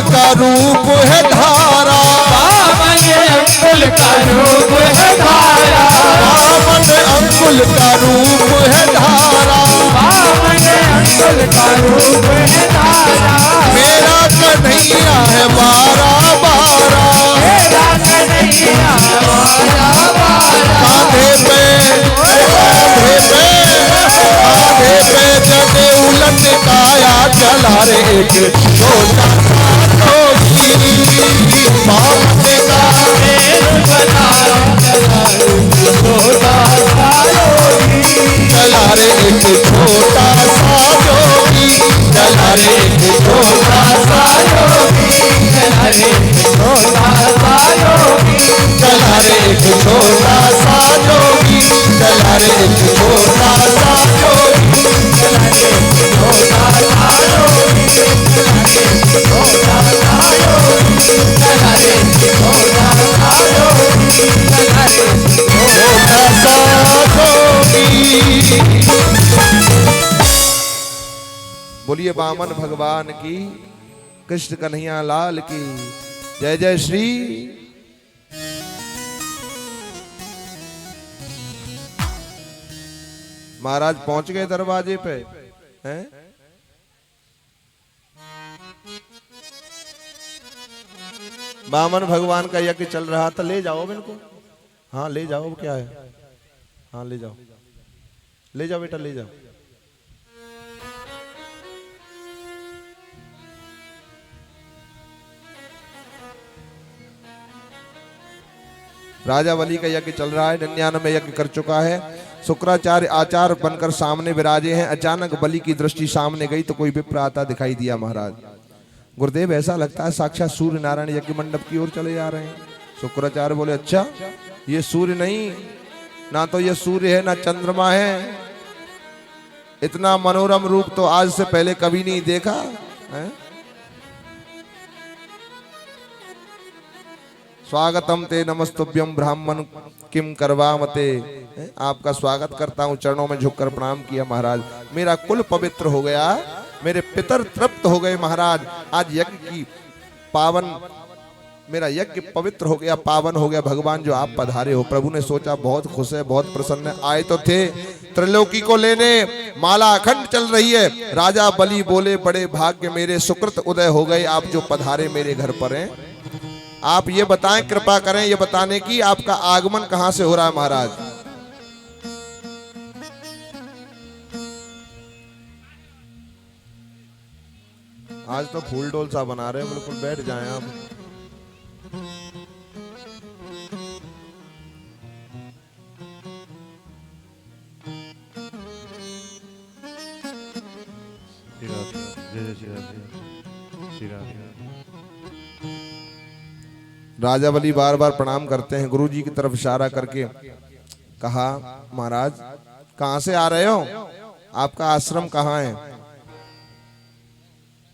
का रूप है धारा, बामन अंकुल का रूप है धारा, बामन अंकुल का रूप है धारा, बामन अंकुल का रूप है धारा। मेरा कन्हैया है 12-12, मेरा कन्हैया 12-12, कांधे पे जने उलट काया चला रे एक छोटा बामन का वेश बना चला रे छोटा सा योगी, चला रे एक छोटा सा जोगी, चला रे एक छोटा सा योगी, चला रे छोटा सा योगी, चला रे एक छोटा सा जोगी, चला रे एक छोटा सा जोगी, चला रे छोटा सा योगी, चला रे छोटा सा योगी, चला रे छोटा सा योगी, चला रे छोटा सा जोगी। बोलिए बामन भगवान की, कृष्ण कन्हैया लाल की जय जय श्री। महाराज पहुंच गए दरवाजे पे हैं? बामन भगवान का यज्ञ चल रहा था, ले जाओ इनको। हाँ ले जाओ, क्या है, हाँ ले जाओ, ले जाओ बेटा ले जाओ। राजा बलि का यज्ञ चल रहा है, 99 यज्ञ कर चुका है। शुक्राचार्य आचार्य बनकर सामने विराजे हैं। अचानक बलि की दृष्टि सामने गई तो कोई विप्र आता दिखाई दिया। महाराज गुरुदेव ऐसा लगता है साक्षात सूर्य नारायण यज्ञ मंडप की ओर चले जा रहे हैं। शुक्राचार्य बोले अच्छा, ये सूर्य नहीं, ना तो ये सूर्य है ना चंद्रमा है, इतना मनोरम रूप तो आज से पहले कभी नहीं देखा है? स्वागतम ते नमस्तुभ्यम ब्राह्मण किम करवामते। आपका स्वागत करता हूँ, चरणों में झुककर प्रणाम किया। महाराज मेरा कुल पवित्र हो गया, मेरे पितर तृप्त हो गए। महाराज आज यज्ञ की पावन, मेरा यज्ञ पवित्र हो गया, पावन हो गया। भगवान जो आप पधारे हो। प्रभु ने सोचा बहुत खुश है, बहुत प्रसन्न है। आए तो थे त्रिलोकी को लेने, माला अखंड चल रही है। राजा बलि बोले बड़े भाग्य मेरे, सुकृत उदय हो गए, आप जो पधारे मेरे घर पर हैं। आप ये बताएं, कृपा करें ये बताने की आपका आगमन कहां से हो रहा है। महाराज आज तो फूल डोल सा बना रहे हैं, बिल्कुल बैठ जाएं आप। राजा बलि बार बार प्रणाम करते हैं। गुरुजी की तरफ इशारा करके कहा महाराज कहां से आ रहे हो, आपका आश्रम कहाँ है।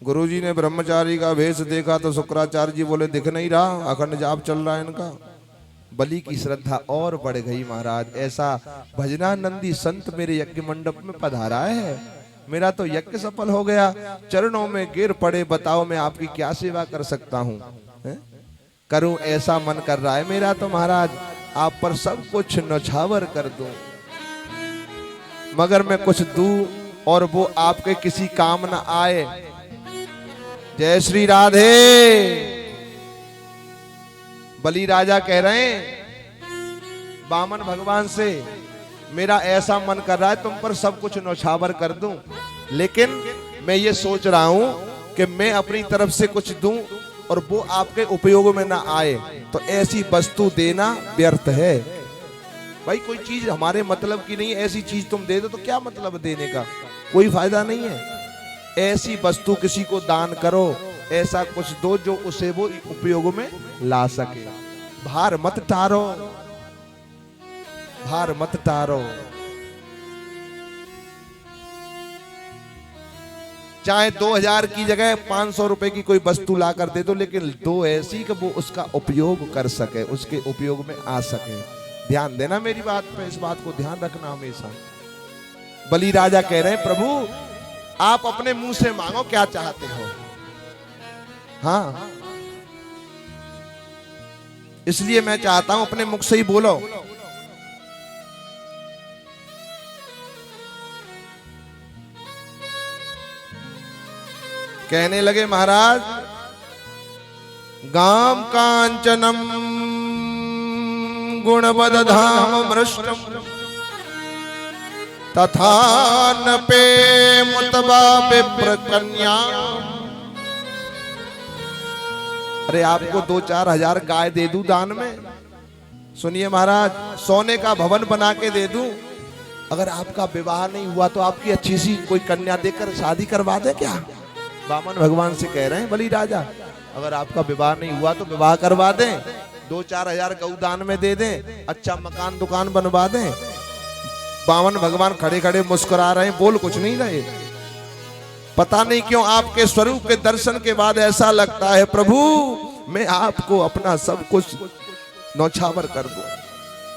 गुरुजी ने ब्रह्मचारी का भेष देखा तो शुक्राचार्य जी बोले दिख नहीं रहा, अखंड जाप चल रहा है इनका। बलि की श्रद्धा और बढ़ गई। महाराज ऐसा भजनानंदी संत मेरे यज्ञ मंडप में पधारा है, मेरा तो यज्ञ सफल हो गया। चरणों में गिर पड़े, बताओ मैं आपकी क्या सेवा कर सकता हूँ। करूं ऐसा मन कर रहा है मेरा तो महाराज, आप पर सब कुछ नौछावर कर दूं, मगर मैं कुछ दूं और वो आपके किसी काम न आए। जय श्री राधे। बलि राजा कह रहे हैं वामन भगवान से, मेरा ऐसा मन कर रहा है तुम पर सब कुछ नौछावर कर दूं, लेकिन मैं ये सोच रहा हूं कि मैं अपनी तरफ से कुछ दूं और वो आपके उपयोग में ना आए, तो ऐसी वस्तु देना व्यर्थ है। भाई कोई चीज हमारे मतलब की नहीं, ऐसी चीज तुम दे दो तो क्या मतलब देने का, कोई फायदा नहीं है। ऐसी वस्तु किसी को दान करो, ऐसा कुछ दो जो उसे वो उपयोग में ला सके। भार मत टारो, भार मत टारो। चाहे 2000 की जगह 500 रुपए की कोई वस्तु ला कर दे दो, लेकिन दो ऐसी कि वो उसका उपयोग कर सके, उसके उपयोग में आ सके। ध्यान देना मेरी बात पे, इस बात को ध्यान रखना हमेशा। बलि राजा कह रहे हैं प्रभु आप अपने मुंह से मांगो क्या चाहते हो। हाँ, इसलिए मैं चाहता हूं अपने मुख से ही बोलो। कहने लगे महाराज, गाम कांचनम गुणवदधाम मृष्टम तथा न पे मुतबा विप्र कन्या। अरे आपको 2-4 हजार गाय दे दूं दान में, सुनिए महाराज, सोने का भवन बना के दे दूं, अगर आपका विवाह नहीं हुआ तो आपकी अच्छी सी कोई कन्या देकर शादी करवा दे क्या। वामन भगवान से कह रहे हैं बलि राजा, अगर आपका विवाह नहीं हुआ तो विवाह करवा दें, 2-4 हजार गौ दान में दे दें, अच्छा मकान दुकान बनवा दें। वामन भगवान खड़े खड़े मुस्कुरा रहे हैं, बोल कुछ नहीं रहे। पता नहीं क्यों आपके स्वरूप के दर्शन के बाद ऐसा लगता है प्रभु मैं आपको अपना सब कुछ नौछावर कर दूं।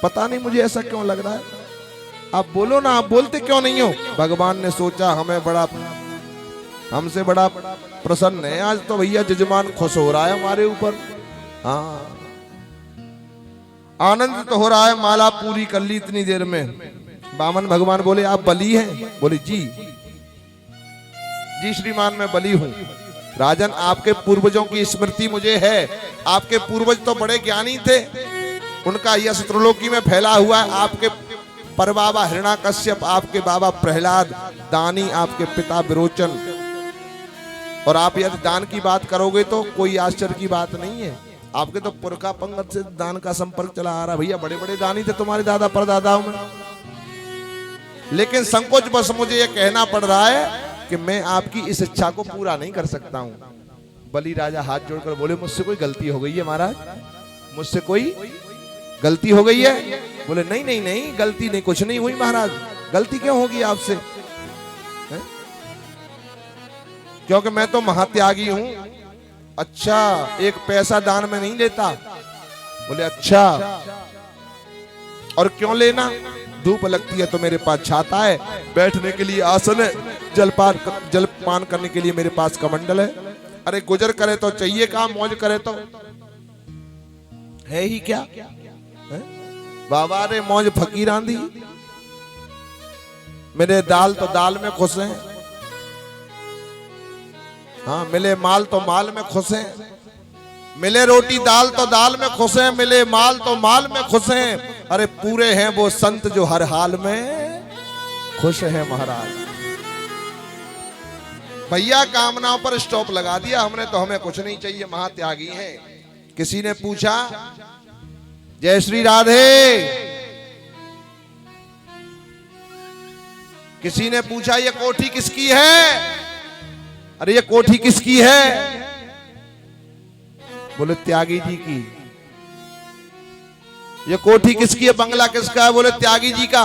पता नहीं मुझे ऐसा क्यों लग रहा है। आप बोलो ना, आप बोलते क्यों नहीं हो। भगवान ने सोचा हमें बड़ा, हमसे बड़ा प्रसन्न है आज तो भैया, जजमान खुश हो रहा है हमारे ऊपर। हाँ, आनंद तो हो रहा है, माला पूरी कर ली इतनी देर में। वामन भगवान बोले आप बलि हैं। बोले जी जी श्रीमान मैं बलि हूं। राजन आपके पूर्वजों की स्मृति मुझे है, आपके पूर्वज तो बड़े ज्ञानी थे, उनका यश त्रिलोकी में फैला हुआ है। आपके परबाबा हिरण्याकश्यप, आपके बाबा प्रहलाद, दानी आपके पिता विरोचन, और आप यदि दान की बात करोगे तो कोई आश्चर्य की बात नहीं है। आपके तो पुरखा पंगत से दान का संपर्क चला आ रहा। भैया बड़े बड़े दानी थे तुम्हारे दादा परदादाओं में, लेकिन संकोच बस मुझे ये कहना पड़ रहा है कि मैं आपकी इस इच्छा को पूरा नहीं कर सकता हूं। बलि राजा हाथ जोड़कर बोले मुझसे कोई गलती हो गई है महाराज, मुझसे कोई गलती हो गई है। बोले नहीं नहीं नहीं, गलती नहीं, कुछ नहीं हुई महाराज। गलती क्यों होगी आपसे, क्योंकि मैं तो महात्यागी हूं। अच्छा, एक पैसा दान में नहीं लेता। बोले अच्छा, और क्यों लेना। धूप लगती है तो मेरे पास छाता है, बैठने के लिए आसन है, जलपान करने के लिए मेरे पास कमंडल है। अरे गुजर करे तो चाहिए काम, मौज करे तो है ही क्या है? बाबा रे मौज फकीर आंधी, मेरे दाल तो दाल में खुश हैं। हाँ, मिले माल तो माल में खुश हैं, मिले रोटी दाल तो दाल में खुश हैं, मिले माल तो माल में खुश हैं। अरे पूरे हैं वो संत जो हर हाल में खुश हैं महाराज। भैया कामनाओं पर स्टॉप लगा दिया हमने, तो हमें कुछ नहीं चाहिए, महात्यागी हैं। किसी ने पूछा जय श्री राधे, किसी ने पूछा ये कोठी किसकी है। अरे ये कोठी किसकी है। बोले त्यागी जी की। ये कोठी किसकी है, बंगला किसका है। बोले त्यागी जी का।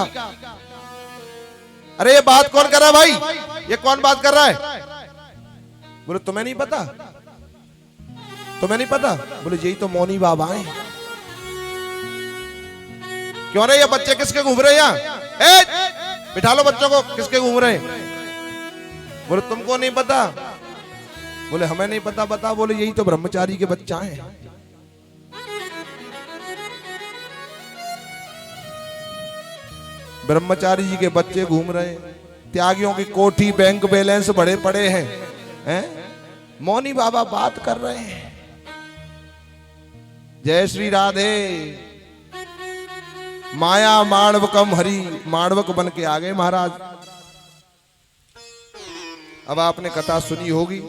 अरे ये बात कौन कर रहा है भाई, ये कौन बात कर रहा है। बोले तुम्हें नहीं पता, तुम्हें नहीं पता। बोले यही तो मौनी बाबा हैं। क्यों रे ये बच्चे किसके घूम रहे हैं यहाँ, बिठा लो बच्चों को, किसके घूम रहे हैं। बोले तुमको नहीं पता। बोले हमें नहीं पता। बता। बोले यही तो ब्रह्मचारी के बच्चा हैं। ब्रह्मचारी जी के बच्चे घूम रहे हैं, त्यागियों की कोठी बैंक बैलेंस बड़े पड़े हैं? मौनी बाबा बात कर रहे हैं। जय श्री राधे। माया माणवकम हरि, माणवक बन के आ गए महाराज। अब आपने कथा सुनी होगी,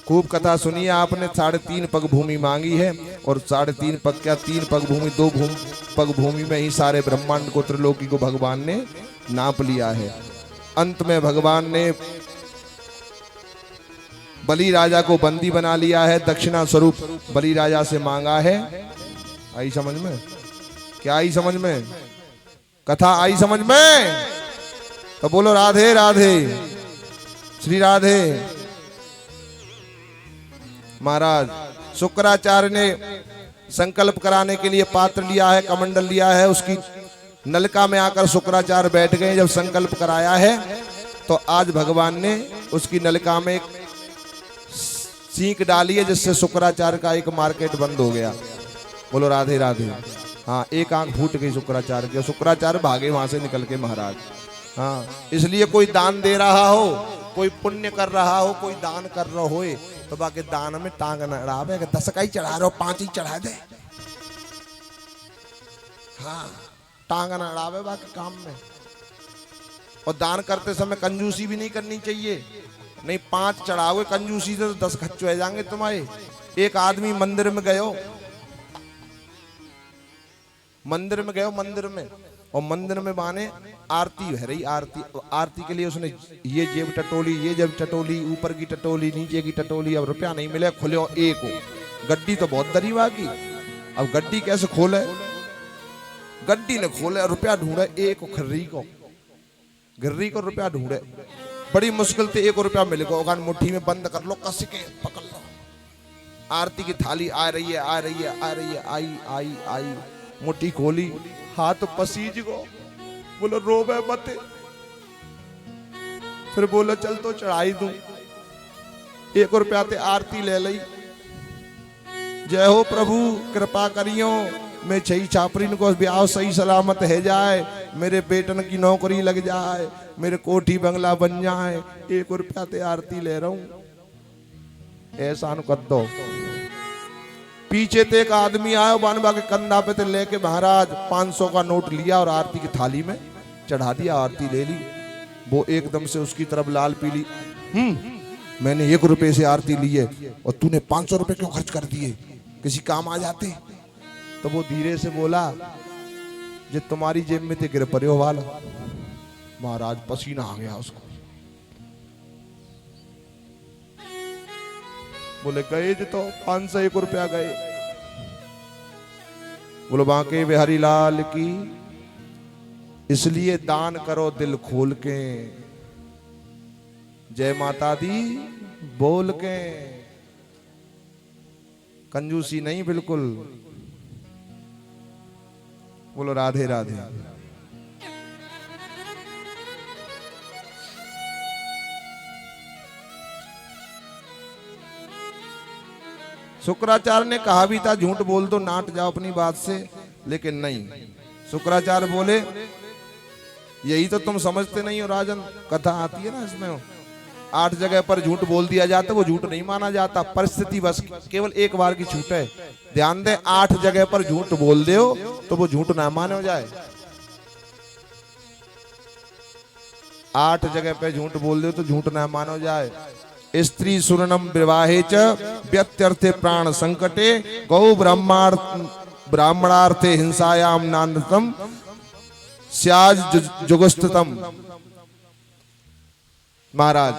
खूब कथा सुनी है आपने। 3.5 पग भूमि मांगी है और 3.5 पग क्या, 3 पग भूमि, 2 पग भूमि में ही सारे ब्रह्मांड को, त्रिलोकी को भगवान ने नाप लिया है। अंत में भगवान ने बलि राजा को बंदी बना लिया है, दक्षिणा स्वरूप बलि राजा से मांगा है। आई समझ में? क्या आई समझ में? कथा आई समझ में? तो बोलो राधे राधे, श्री राधे। महाराज शुक्राचार्य ने संकल्प कराने के लिए पात्र लिया है, कमंडल लिया है, उसकी नलका में आकर शुक्राचार्य बैठ गए। जब संकल्प कराया है तो आज भगवान ने उसकी नलका में एक सींक डाली है, जिससे शुक्राचार्य का एक मार्केट बंद हो गया। बोलो राधे राधे। हाँ, एक आंख फूट गई शुक्राचार्य की, शुक्राचार्य भागे वहां से निकल के महाराज। हाँ, इसलिए कोई दान दे रहा हो, कोई पुण्य कर रहा हो, कोई दान कर रहा हो, तो बाकी दान में टांग न अड़ावे कि 10 का ही चढ़ा रहे हो, 5 ही चढ़ा दे। हाँ, टांग न अड़ावे बाकी काम में। और दान करते समय कंजूसी भी नहीं करनी चाहिए। नहीं, 5 चढ़ाओगे कंजूसी से तो 10 खच्चो हो जाएंगे तुम्हारे। एक आदमी मंदिर में गयो, मंदिर में और मंदिर में माने आरती है रही, आरती के लिए उसने ये जेब टटोली, ये जेब टटोली, ऊपर की टटोली, नीचे की टटोली। अब रुपया नहीं मिले, खुले एक हो। गड्डी तो बहुत दरीवा की, अब गड्डी कैसे खोले? गड्डी ने खोले, रुपया ढूंढे, एक घिर्री को रुपया ढूंढे, बड़ी मुश्किल से 1 रुपया मिल गया। मुट्ठी में बंद कर लो, कस के पकड़ लो। आरती की थाली आ रही है, आई, मुट्ठी खोली, हाथ पसीज गो। बोलो रोबे मत। फिर बोलो चल तो चढ़ाई दूं। 1 रुपया ते आरती ले लई। जय हो प्रभु, कृपा करियो, मैं 6 छापरीन को ब्याह सही सलामत है जाए, मेरे बेटन की नौकरी लग जाए, मेरे कोठी बंगला बन जाए। 1 रुपया ते आरती ले रहा हूं, ऐसा न कर दो। पीछे ते एक आदमी आया, बानबा के कंधा पे ते लेके महाराज 500 का नोट लिया और आरती की थाली में चढ़ा दिया, आरती ले ली। वो एकदम से उसकी तरफ लाल पीली, मैंने 1 रुपए से आरती ली है और तूने 500 रुपए क्यों खर्च कर दिए, किसी काम आ जाते। तो वो धीरे से बोला, जे तुम्हारी जेब में ते गिर पड़े हो वाला। महाराज पसीना आ गया उसको। बोले गए तो 501 रुपया गए। बोलो बांके बिहारी लाल की। इसलिए दान करो दिल खोल के, जय माता दी बोल के, कंजूसी नहीं बिल्कुल। बोलो राधे राधे। शुक्राचार्य ने कहा भी था झूठ बोल दो, नाट जाओ अपनी बात से, लेकिन नहीं। शुक्राचार्य बोले यही तो तुम समझते नहीं हो राजन। कथा आती है ना इसमें, 8 जगह पर झूठ बोल दिया जाता, वो झूठ नहीं माना जाता। परिस्थिति बस केवल एक बार की छूट है। ध्यान दे, 8 जगह पर झूठ बोल दो तो वो झूठ ना माने हो जाए। 8 जगह पे झूठ बोल दो तो झूठ ना मानो जाए। स्त्री सुरनम विवाहे च व्यत्यर्थे प्राण संकटे गौ ब्राह्मणार्थे हिंसायाम नानतम स्याज जुगुस्ततम। महाराज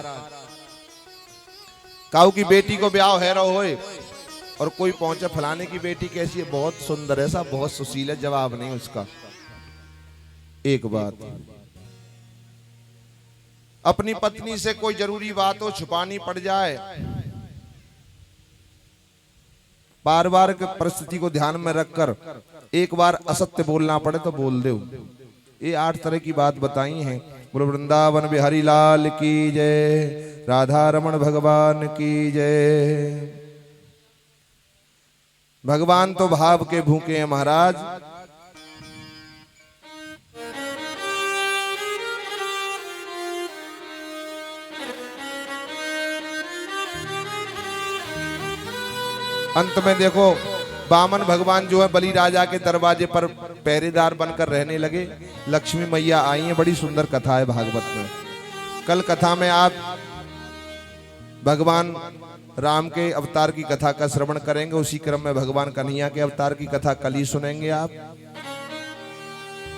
काऊ की बेटी को ब्याह है रहो होए और कोई पहुंचे, फलाने की बेटी कैसी है, बहुत सुंदर है, सब बहुत सुशील है, जवाब नहीं उसका। एक बात, अपनी पत्नी से कोई जरूरी बात हो छुपानी पड़ जाए, बार बार की परिस्थिति को ध्यान में रखकर एक बार असत्य बोलना पड़े तो बोल दो। ये 8 तरह की बात बताई हैं। बोलो वृंदावन बिहारी लाल की जय, राधा रमण भगवान की जय। भगवान तो भाव के भूखे हैं महाराज। अंत में देखो वामन भगवान जो है बलि राजा के दरवाजे पर पहरेदार बनकर रहने लगे। लक्ष्मी मैया आई हैं। बड़ी सुंदर कथा है भागवत में। कल कथा में आप भगवान राम के अवतार की कथा का श्रवण करेंगे। उसी क्रम में भगवान कन्हैया के अवतार की कथा कल ही सुनेंगे आप।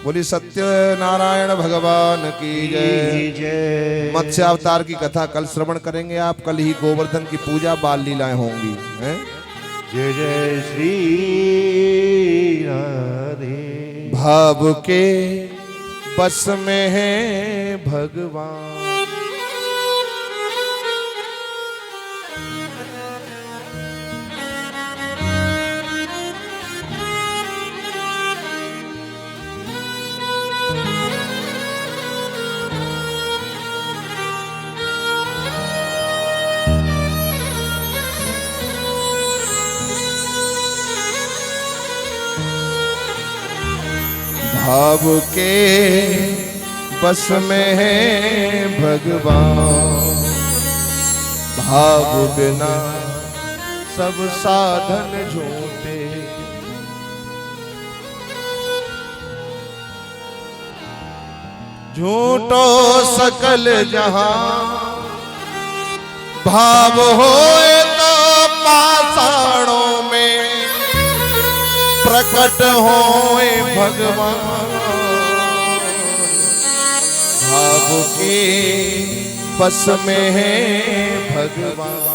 बोली सत्यनारायण भगवान की जय। मत्स्य अवतार की कथा कल श्रवण करेंगे आप। कल ही गोवर्धन की पूजा बाल लीलाएं होंगी हैं। जय जय श्री राधे। भाव के बस में है भगवान। भाव के बस में है भगवान। भाव बिना सब साधन झूठे। झूठो सकल जहां। भाव होए तो पाषाणों में प्रकट होए भगवान। भाव के बस में है भगवान।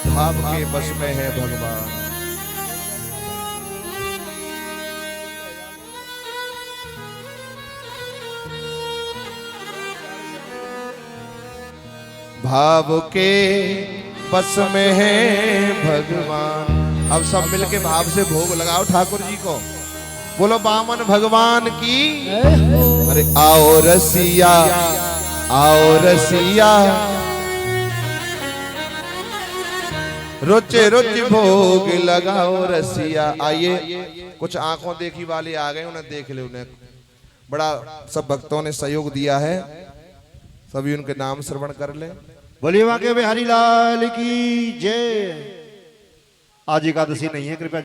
भाव के बस में है भगवान। भाव के बस में है भगवान। अब सब मिलके भाव से भोग लगाओ ठाकुर जी को। बोलो वामन भगवान की। अरे आओ रसिया, आओ रसिया, रुचि रुचि भोग लगाओ रसिया। आइए कुछ आंखों देखी वाले आ गए, उन्हें देख ले। उन्हें बड़ा सब भक्तों ने सहयोग दिया है। सभी उनके नाम श्रवण कर ले। बोलिए बांके बिहारी लाल की जय। आज एकादशी नहीं है, कृपया